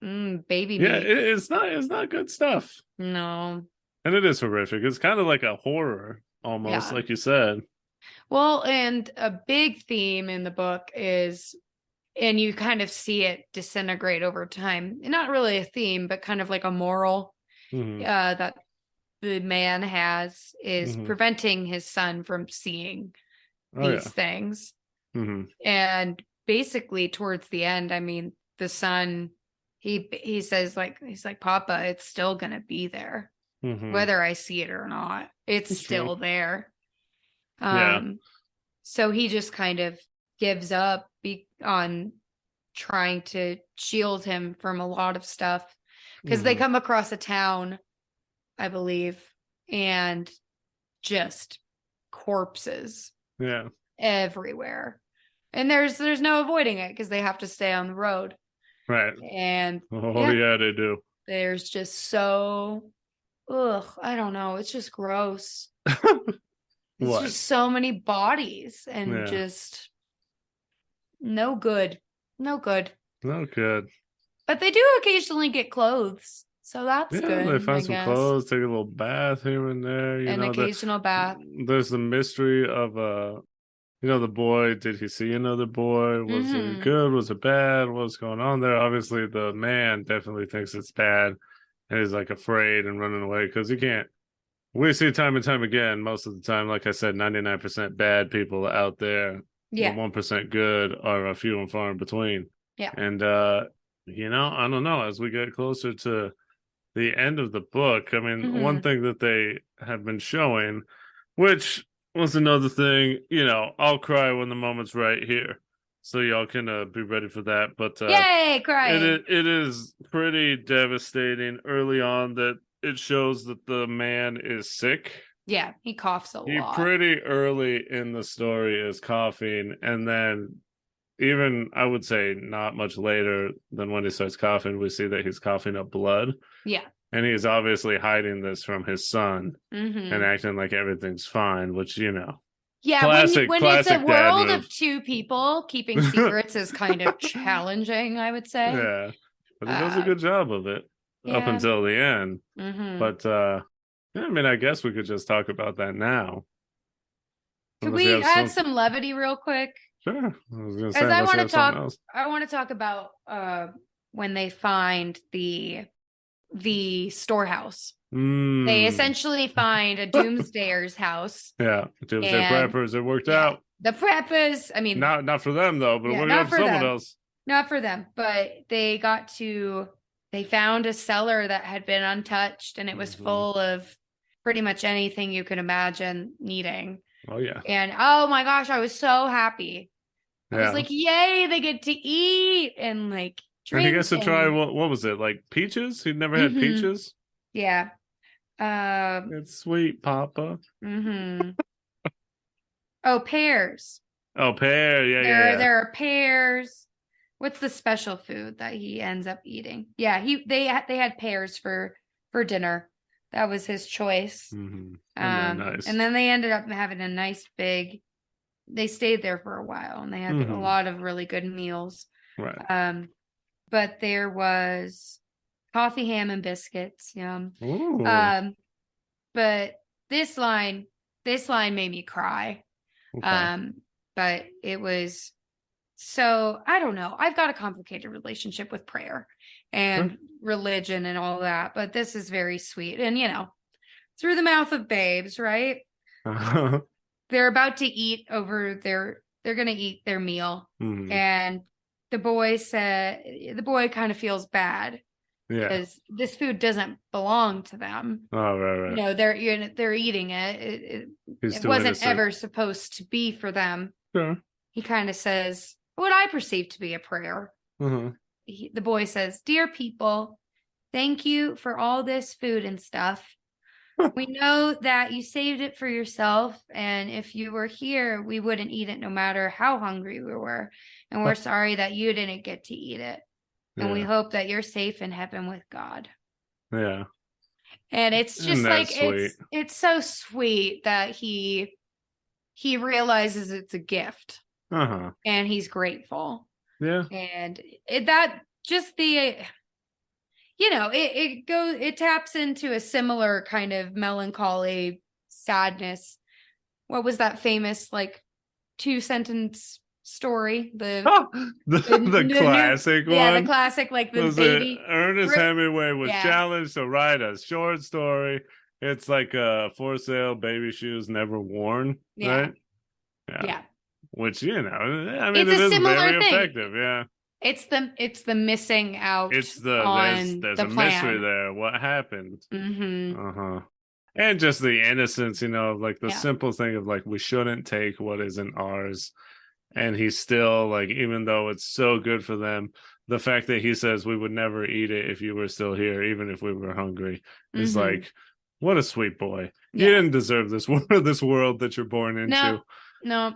baby. Yeah, it's not good stuff. No, and it is horrific. It's kind of like a horror almost, like you said. Well, and a big theme in the book is, and you kind of see it disintegrate over time. Not really a theme, but kind of like a moral that the man has is preventing his son from seeing these things. And basically towards the end, I mean, the son, he says he's like, Papa, it's still going to be there. Whether I see it or not, it's still there. So he just kind of gives up on trying to shield him from a lot of stuff because they come across a town, I believe, and just corpses everywhere, and there's no avoiding it because they have to stay on the road, right? And they do. There's just so I don't know, it's just gross. It's just so many bodies and just no good. But they do occasionally get clothes, so that's good. They find some clothes, take a little bath here and there. An occasional bath. There's the mystery of the boy. Did he see another boy? Was it good? Was it bad? What's going on there? Obviously, the man definitely thinks it's bad, and he's like afraid and running away because he can't. We see time and time again, most of the time, like I said, 99% bad people out there. Yeah. The 1% good are a few and far in between. Yeah. And, I don't know, as we get closer to the end of the book, I mean, one thing that they have been showing, which was another thing, I'll cry when the moment's right here. So y'all can be ready for that. But yay, crying. It is pretty devastating early on that it shows that the man is sick. Yeah, he coughs a lot. He pretty early in the story is coughing, and then even I would say not much later than when he starts coughing, we see that he's coughing up blood. Yeah. And he's obviously hiding this from his son and acting like everything's fine, which, Yeah, classic, when it's a world of 2 people, keeping secrets is kind of challenging, I would say. Yeah, but he does a good job of it up until the end. But I mean, I guess we could just talk about that now. Could Unless you we have add something. some levity real quick? Sure. I was gonna say Because unless you have something else. I want to talk about when they find the storehouse. They Mm. essentially find a doomsdayer's house. Yeah. Doomsday And preppers, it worked yeah, out. the preppers, I mean, Not for them though, but it yeah, worked out not for for someone them. else. Not for them, but they found a cellar that had been untouched and it was full of pretty much anything you could imagine needing. Oh yeah. And oh my gosh, I was so happy. I was Yeah. like, yay, they get to eat and like And he drink gets to try and what was it, like peaches? He'd never had mm-hmm. peaches. Yeah. It's sweet, Papa. Mm-hmm. Oh, pears. Oh, pear. Yeah, There are pears. What's the special food that he ends up eating? Yeah, they had pears for dinner. That was his choice. Mm-hmm. And they're nice. And then they ended up having a nice big. They stayed there for a while, and they had a lot of really good meals. Right. But there was coffee, ham, and biscuits. Yum. Ooh. But this line made me cry. Okay. But it was so I don't know. I've got a complicated relationship with prayer and religion and all that, but this is very sweet. And through the mouth of babes, right? They're about to eat they're gonna eat their meal. And the boy kind of feels bad because this food doesn't belong to them. Oh, right. They're eating it. It wasn't ever supposed to be for them. Sure. He kind of says what I perceive to be a prayer. The boy says, "Dear people, thank you for all this food and stuff. We know that you saved it for yourself, and if you were here, we wouldn't eat it no matter how hungry we were. And we're sorry that you didn't get to eat it. And we hope that you're safe in heaven with God." Yeah. And it's just like it's so sweet that he realizes it's a gift. And he's grateful. Yeah. And that just it taps into a similar kind of melancholy sadness. What was that famous like 2-sentence story? The classic one. Yeah, the classic like the baby. Ernest Hemingway was challenged to write a short story. It's like for sale baby shoes never worn. Right? Yeah. Which I mean, it's it a is similar very thing. effective. Yeah. It's the missing out. It's on there's the a plan. mystery there. What happened? And just the innocence, like the simple thing of like we shouldn't take what isn't ours. And he's still like, even though it's so good for them, the fact that he says we would never eat it if you were still here, even if we were hungry, is like, what a sweet boy. You didn't deserve this world that you're born into. No.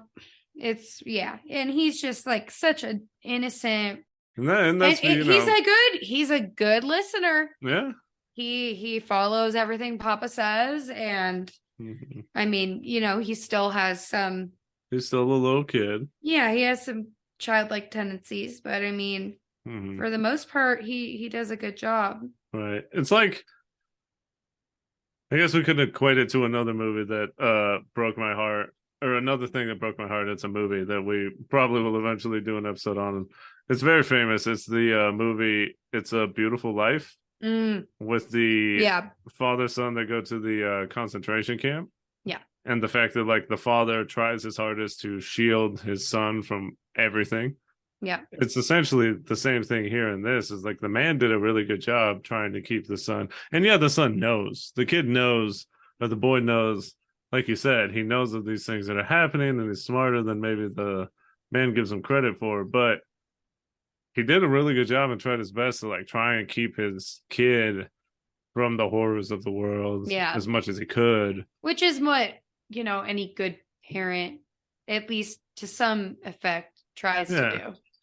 It's and he's just like such an innocent and that's he's a good listener. Yeah. He follows everything Papa says, and I mean, he still has some. He's still a little kid. Yeah, he has some childlike tendencies, but I mean, for the most part, he does a good job. Right. It's like, I guess we could equate it to another movie that broke my heart. Or another thing that broke my heart. It's a movie that we probably will eventually do an episode on. It's very famous. It's the movie It's a Beautiful Life with the father-son that go to the concentration camp. Yeah. And the fact that like the father tries his hardest to shield his son from everything. Yeah. It's essentially the same thing here in this. Is like the man did a really good job trying to keep the son. And the son knows. The kid knows, or the boy knows. Like you said, he knows of these things that are happening, and he's smarter than maybe the man gives him credit for. But he did a really good job and tried his best to like try and keep his kid from the horrors of the world as much as he could. Which is what, any good parent, at least to some effect, tries to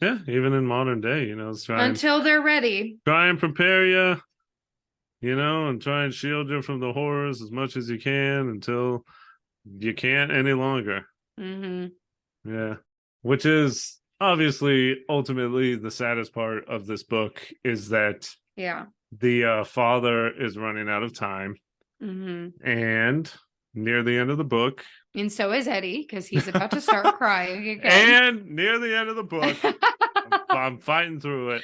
do. Yeah, even in modern day, until they're ready. Try and prepare you, and try and shield you from the horrors as much as you can until you can't any longer. Yeah. Which is obviously ultimately the saddest part of this book is that the father is running out of time. And near the end of the book, and so is Eddie, because he's about to start crying again. And near the end of the book, I'm fighting through it.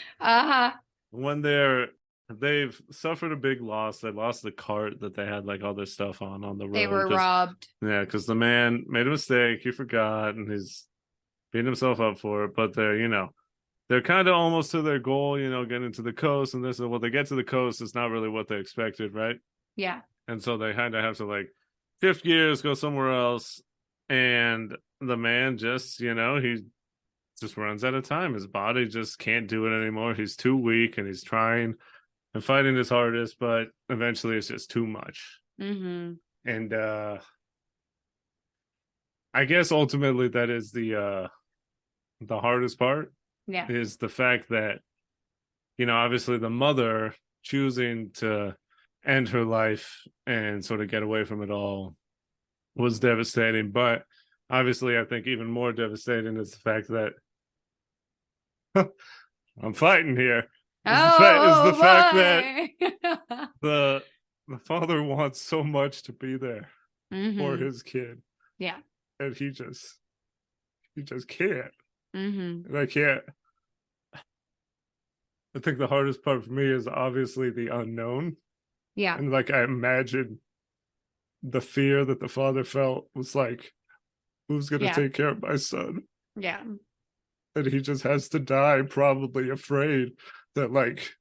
When they've suffered a big loss, they lost the cart that they had like all their stuff on the road. They were robbed. Yeah, because the man made a mistake, he forgot, and he's beating himself up for it. But they're kind of almost to their goal, getting to the coast, and this is what they get to the coast is not really what they expected, right? Yeah. And so they kind of have to like shift gears, go somewhere else, and the man just, he just runs out of time. His body just can't do it anymore. He's too weak, and he's trying and fighting his hardest, but eventually it's just too much. And I guess ultimately that is the hardest part. Yeah. Is the fact that, obviously the mother choosing to end her life and sort of get away from it all was devastating. But obviously, I think even more devastating is the fact that I'm fighting here. Is the fact that the father wants so much to be there for his kid. Yeah. And he just can't. And I think the hardest part for me is obviously the unknown. Yeah. And like I imagine the fear that the father felt was like, who's gonna take care of my son? Yeah. And he just has to die, probably afraid that like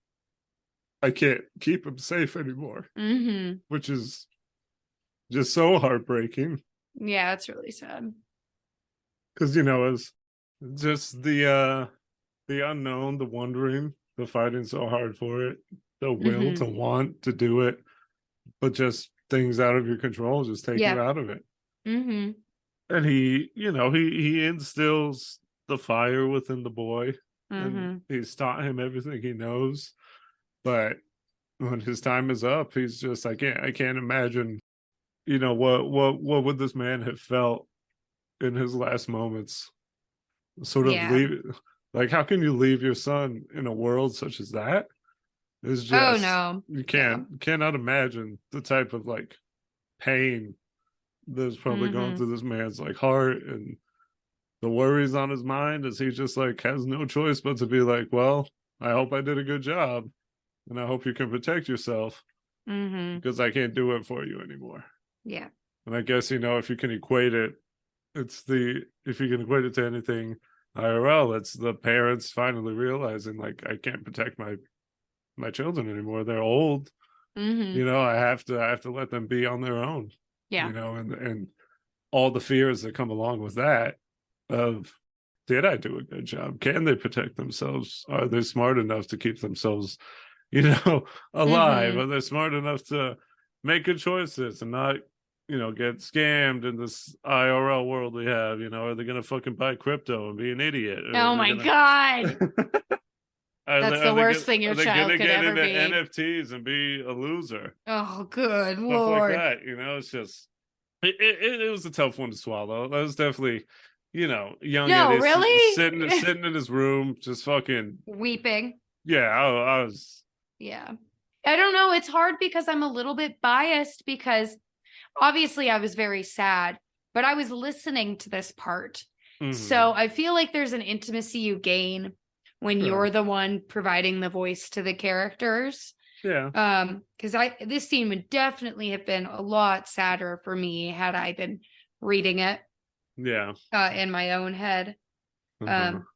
I can't keep him safe anymore. Which is just so heartbreaking. Yeah, it's really sad. Because it's just the unknown, the wondering, the fighting so hard for it, the will to want to do it, but just things out of your control just take you out of it. And he instills the fire within the boy, and he's taught him everything he knows. But when his time is up, he's just I can't imagine, what would this man have felt in his last moments? Sort of leave, like how can you leave your son in a world such as that? It's just you cannot imagine the type of like pain that's probably going through this man's like heart, and the worries on his mind as he just like has no choice but to be like, well, I hope I did a good job, and I hope you can protect yourself because I can't do it for you anymore. Yeah. And I guess if you can equate it, if you can equate it to anything IRL, it's the parents finally realizing like I can't protect my children anymore. They're old. I have to let them be on their own. Yeah. And all the fears that come along with that of, did I do a good job? Can they protect themselves? Are they smart enough to keep themselves, alive? Are they smart enough to make good choices and not, get scammed in this IRL world we have? Are they going to fucking buy crypto and be an idiot? Oh my God. That's the worst thing your child could ever be. Are they going to get into NFTs and be a loser? Oh, good Stuff Lord. like that, it's just, it was a tough one to swallow. That was definitely, young Eddie really? sitting in his room, just fucking weeping. Yeah, I was. Yeah. I don't know. It's hard because I'm a little bit biased because obviously I was very sad, but I was listening to this part. So I feel like there's an intimacy you gain when you're the one providing the voice to the characters. Yeah. Because this scene would definitely have been a lot sadder for me had I been reading it. Yeah. In my own head.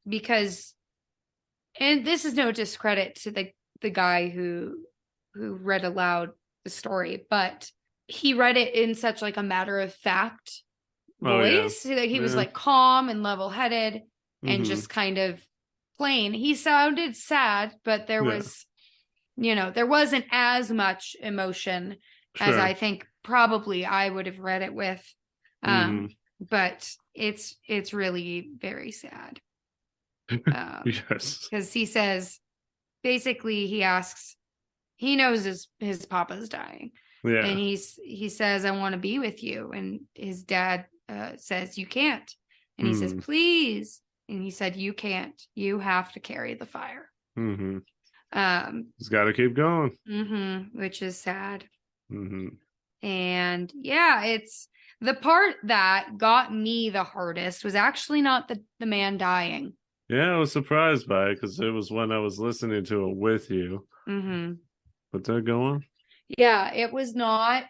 Because, and this is no discredit to the guy who read aloud the story, but he read it in such like a matter of fact voice. So that he was like calm and level-headed and just kind of plain. He sounded sad, but there was, there wasn't as much emotion as I think probably I would have read it with. But it's really very sad. Yes. Because he says, basically he asks, he knows his papa's dying. Yeah. And he says, I want to be with you. And his dad says, you can't. And he says, please. And he said, you can't. You have to carry the fire. He's got to keep going. Which is sad. And yeah, it's the part that got me the hardest was actually not the man dying. Yeah, I was surprised by it because it was when I was listening to it with you. Mm-hmm. But they're going. Yeah, it was not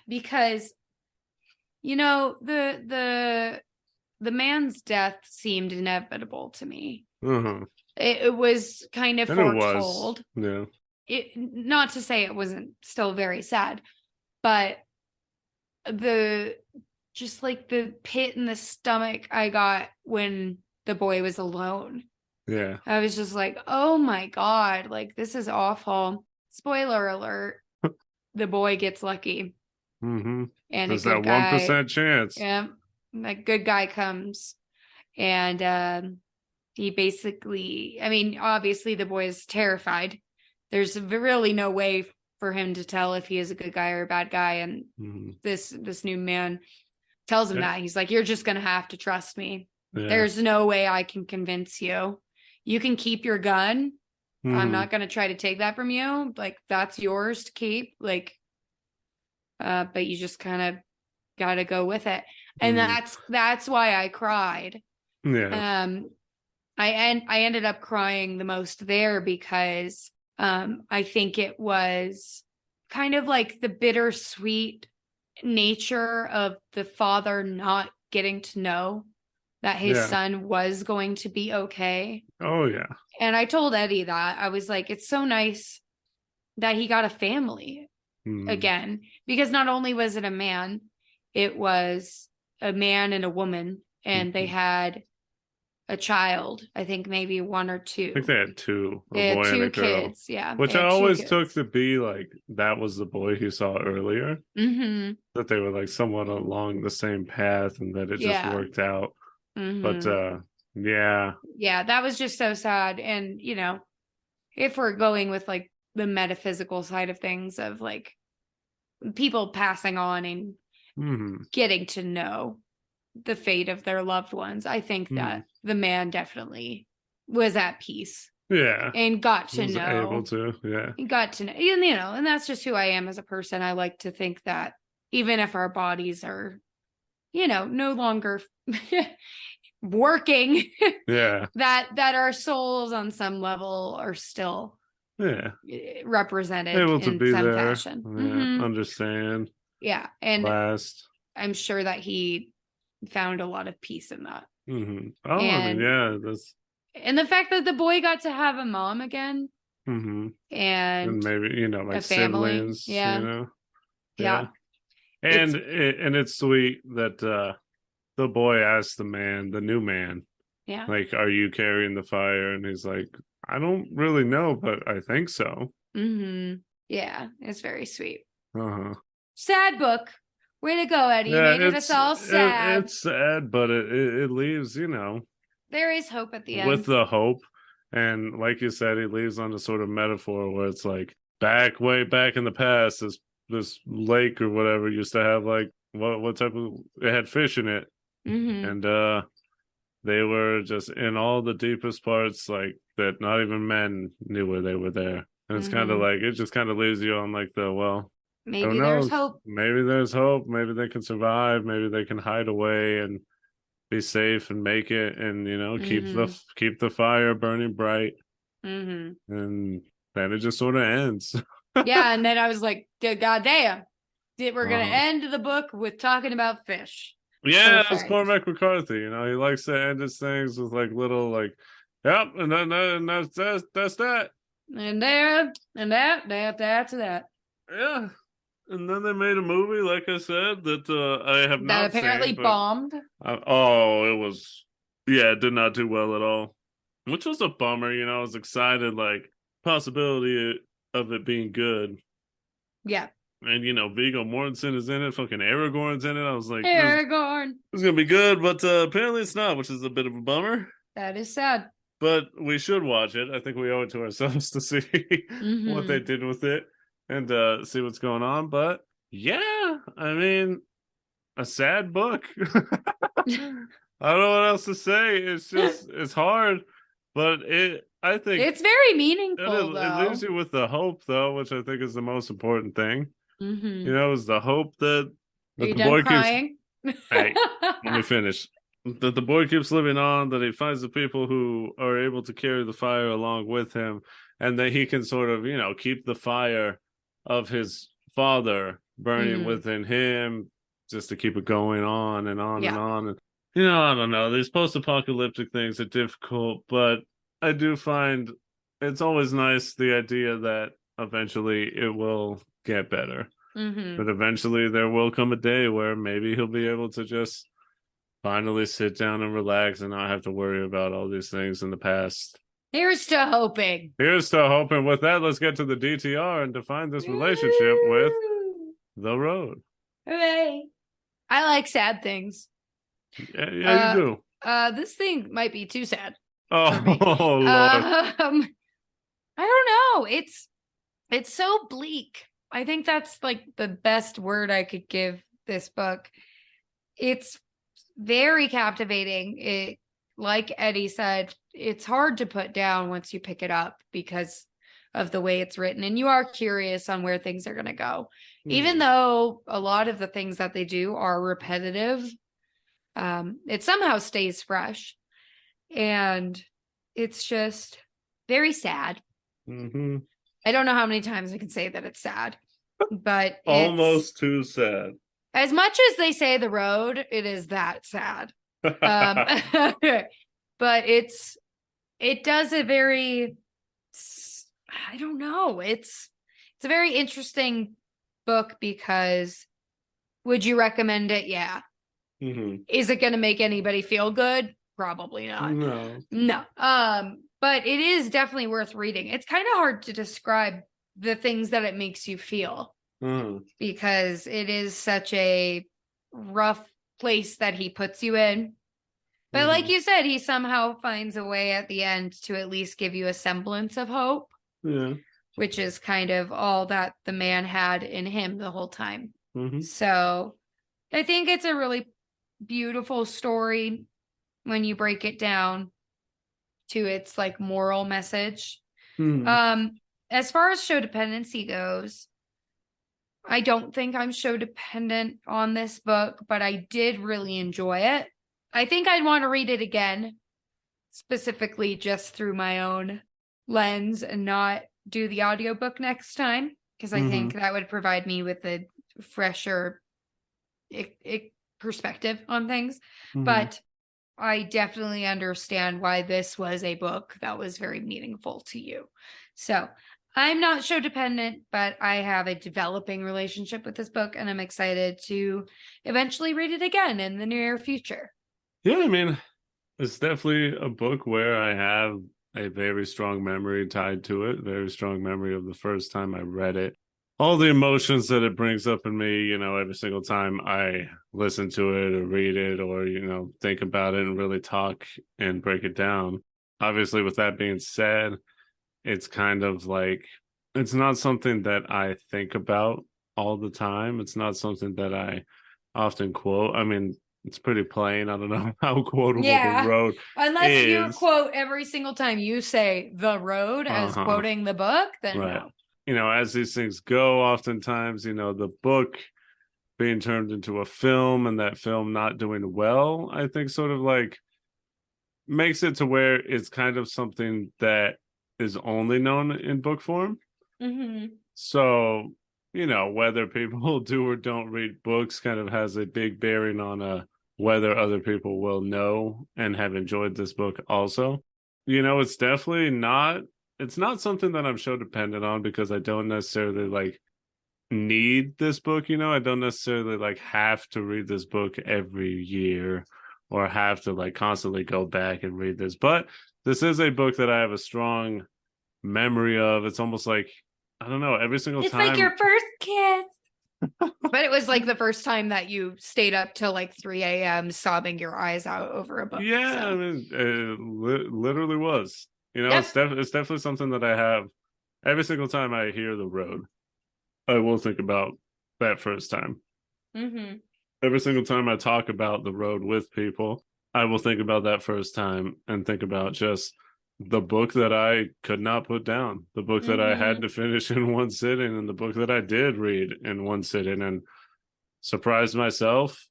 because the man's death seemed inevitable to me. Uh-huh. It was kind of And it was. foretold. Yeah. It not to say it wasn't still very sad, but the just like the pit in the stomach I got when the boy was alone. Yeah. I was just like, oh my God, like this is awful. Spoiler alert, the boy gets lucky. Mm-hmm. And a There's good that guy, 1% chance. yeah, a good guy comes and he basically, I mean, obviously the boy is terrified. There's really no way for him to tell if he is a good guy or a bad guy. And this new man tells him that he's like, you're just gonna have to trust me. There's no way I can convince you. You can keep your gun. I'm not gonna try to take that from you. Like that's yours to keep. Like, but you just kind of gotta go with it. And that's why I cried. Yeah. I ended up crying the most there because I think it was kind of like the bittersweet nature of the father not getting to know that his son was going to be okay. Oh yeah. And I told Eddie that I was like, it's so nice that he got a family again, because not only was it a man, it was a man and a woman, and they had a child. I think maybe one or two. I think they had two, They a boy had two and a girl. kids. Yeah, Which I always took to be like that was the boy he saw earlier. Mm-hmm. That they were like somewhat along the same path and that it just worked out. But yeah. Yeah, that was just so sad. And if we're going with like the metaphysical side of things of like people passing on and getting to know the fate of their loved ones, I think that the man definitely was at peace. Yeah. And got to know. Able to, yeah. He got to know. And that's just who I am as a person. I like to think that even if our bodies are, no longer working, that our souls on some level are still represented able to in be some there. fashion. Understand. Yeah. And last. I'm sure that he found a lot of peace in that. Oh, I mean, that's. And the fact that the boy got to have a mom again. And maybe, like a family. siblings, Yeah. And it's sweet that the boy asked the new man, like, are you carrying the fire? And he's like, I don't really know, but I think so. Yeah, it's very sweet. Sad book. Way to go, Eddie. You made us all sad. It's sad, but it leaves, there is hope at the end. With the hope. And like you said, he leaves on a sort of metaphor where it's like way back in the past, this lake or whatever used to have like what type of, it had fish in it. And they were just in all the deepest parts, like that not even men knew where they were there. And it's kind of like, it just kind of leaves you on like maybe there's hope. Maybe there's hope. Maybe they can survive. Maybe they can hide away and be safe and make it, and keep the fire burning bright. And then it just sort of ends. And then I was like, God damn, we're gonna end the book with talking about fish. Yeah, it's Cormac McCarthy. He likes to end his things with like little like, yep, and then that's that. And that's that. Yeah. And then they made a movie, like I said, that I have not seen. That apparently bombed. It was, it did not do well at all. Which was a bummer, I was excited, like, possibility of it being good. Yeah. And, Viggo Mortensen is in it, fucking Aragorn's in it. I was like, Aragorn. It's going to be good, but apparently it's not, which is a bit of a bummer. That is sad. But we should watch it. I think we owe it to ourselves to see what they did with it. And see what's going on. But yeah, I mean, a sad book. I don't know what else to say. It's just, it's hard, but I think it's very meaningful. It leaves you with the hope, though, which I think is the most important thing. You know, is the hope that Are you the done boy keeps. crying? Hey, let me finish. That the boy keeps living on, that he finds the people who are able to carry the fire along with him, and that he can sort of, keep the fire of his father burning within him, just to keep it going on and on and Yeah. on. And, I don't know. These post-apocalyptic things are difficult, but I do find it's always nice the idea that eventually it will get better. But eventually there will come a day where maybe he'll be able to just finally sit down and relax and not have to worry about all these things in the past. Here's to hoping. Here's to hoping. With that, let's get to the DTR and define this relationship with the road. Hooray. I like sad things. Yeah, you do. This thing might be too sad. Oh, Lord. I don't know. It's so bleak. I think that's like the best word I could give this book. It's very captivating. It, like Eddie said, it's hard to put down once you pick it up because of the way it's written. And you are curious on where things are going to go. Even though a lot of the things that they do are repetitive, it somehow stays fresh. And it's just very sad. I don't know how many times I can say that it's sad, but it's almost too sad. As much as they say the road, it is that sad. But it does a very, I don't know. It's a very interesting book because would you recommend it? Yeah. Is it going to make anybody feel good? Probably not. No. But it is definitely worth reading. It's kind of hard to describe the things that it makes you feel because it is such a rough place that he puts you in. But like you said, he somehow finds a way at the end to at least give you a semblance of hope. Yeah. Which is kind of all that the man had in him the whole time. So I think it's a really beautiful story when you break it down to its like moral message. As far as show dependency goes, I don't think I'm show dependent on this book, but I did really enjoy it. I think I'd want to read it again, specifically just through my own lens and not do the audiobook next time, because I think that would provide me with a fresher perspective on things. But I definitely understand why this was a book that was very meaningful to you. So I'm not show dependent, but I have a developing relationship with this book, and I'm excited to eventually read it again in the near future. Yeah, I mean, it's definitely a book where I have a very strong memory tied to it, very strong memory of the first time I read it. All the emotions that it brings up in me, every single time I listen to it or read it or, think about it and really talk and break it down. Obviously, with that being said, it's kind of like, it's not something that I think about all the time. It's not something that I often quote. I mean, it's pretty plain. I don't know how quotable the road unless you quote every single time you say the road as quoting the book, then no. As these things go, oftentimes, the book being turned into a film and that film not doing well, I think sort of like makes it to where it's kind of something that is only known in book form. So, whether people do or don't read books kind of has a big bearing on whether other people will know and have enjoyed this book also. It's definitely not, it's not something that I'm show dependent on because I don't necessarily like need this book. I don't necessarily like have to read this book every year or have to like constantly go back and read this. But this is a book that I have a strong memory of. It's almost like, I don't know, every single time. It's like your first kiss. But it was like the first time that you stayed up till like 3 a.m. sobbing your eyes out over a book. Yeah, so. I mean, it literally was. It's definitely something that I have every single time I hear the road. I will think about that first time. Every single time I talk about the road with people, I will think about that first time and think about just the book that I could not put down, the book that I had to finish in one sitting, and the book that I did read in one sitting, and surprised myself,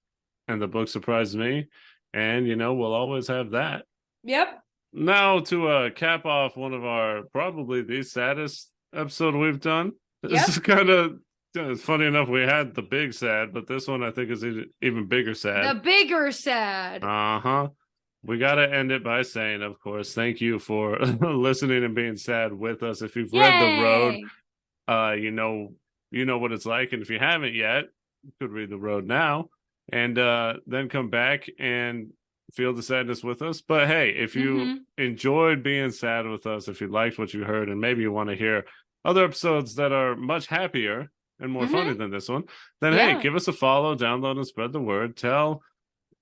and the book surprised me. And, we'll always have that. Yep. Now, to cap off one of our probably the saddest episode we've done. This is kind of funny enough. We had the big sad, but this one I think is even bigger sad. The bigger sad. We got to end it by saying, of course, thank you for listening and being sad with us. If you've read The Road, you know what it's like. And if you haven't yet, you could read The Road now and then come back and feel the sadness with us. But hey, if you enjoyed being sad with us, if you liked what you heard, and maybe you want to hear other episodes that are much happier and more funny than this one, then hey, give us a follow, download, and spread the word. Tell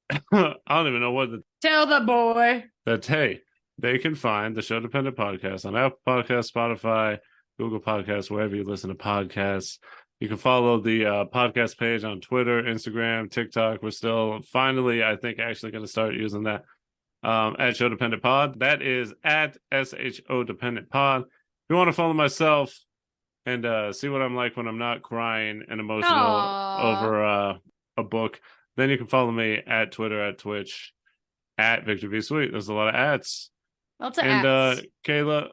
I don't even know what tell the boy that hey, they can find the Sho-Dependent podcast on Apple Podcasts, Spotify, Google Podcasts, wherever you listen to podcasts. You can follow the podcast page on Twitter, Instagram, TikTok. We're still finally, I think, actually going to start using that at Sho-Dependent Pod. That is at Sho-Dependent Pod. If you want to follow myself and see what I'm like when I'm not crying and emotional over a book, then you can follow me at Twitter, at Twitch, at Victor V. Sweet. There's a lot of ads. Lots of ads. Kayla,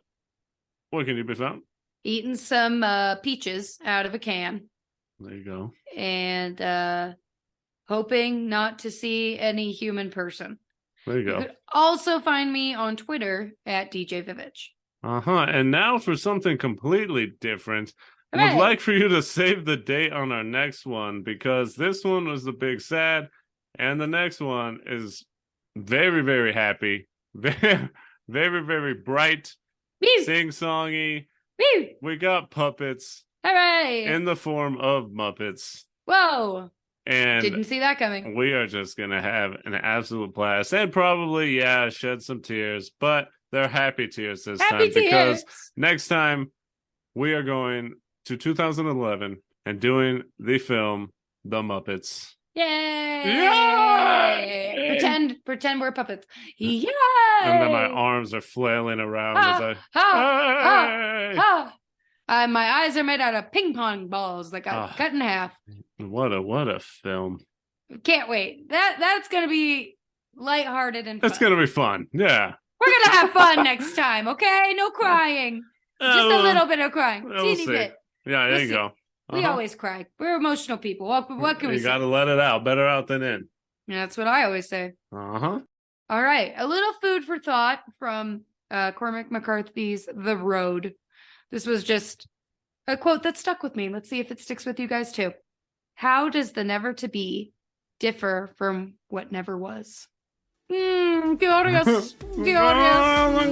where can you be found? Eating some peaches out of a can. There you go. And hoping not to see any human person. There you go. You could also find me on Twitter at DJ Vivitch. And now for something completely different. I would like for you to save the date on our next one, because this one was the big sad, and the next one is very, very happy, very, very, very bright, sing-songy. We got puppets. Hooray! In the form of Muppets. Whoa! And didn't see that coming. We are just gonna have an absolute blast, and probably shed some tears, but they're happy tears this time because next time we are going to 2011 and doing the film The Muppets. Yay! Yay! Pretend we're puppets. Yay! And then my arms are flailing around as my eyes are made out of ping pong balls that got cut in half. What a film. Can't wait. That's gonna be lighthearted and fun. It's gonna be fun. Yeah. We're gonna have fun next time, okay? No crying. Just a little bit of crying. Teeny bit. Yeah, there you go. We always cry. We're emotional people. What can we say? You gotta let it out. Better out than in. Yeah, that's what I always say. All right. A little food for thought from Cormac McCarthy's The Road. This was just a quote that stuck with me. Let's see if it sticks with you guys too. How does the never to be differ from what never was? Glorious. Glorious.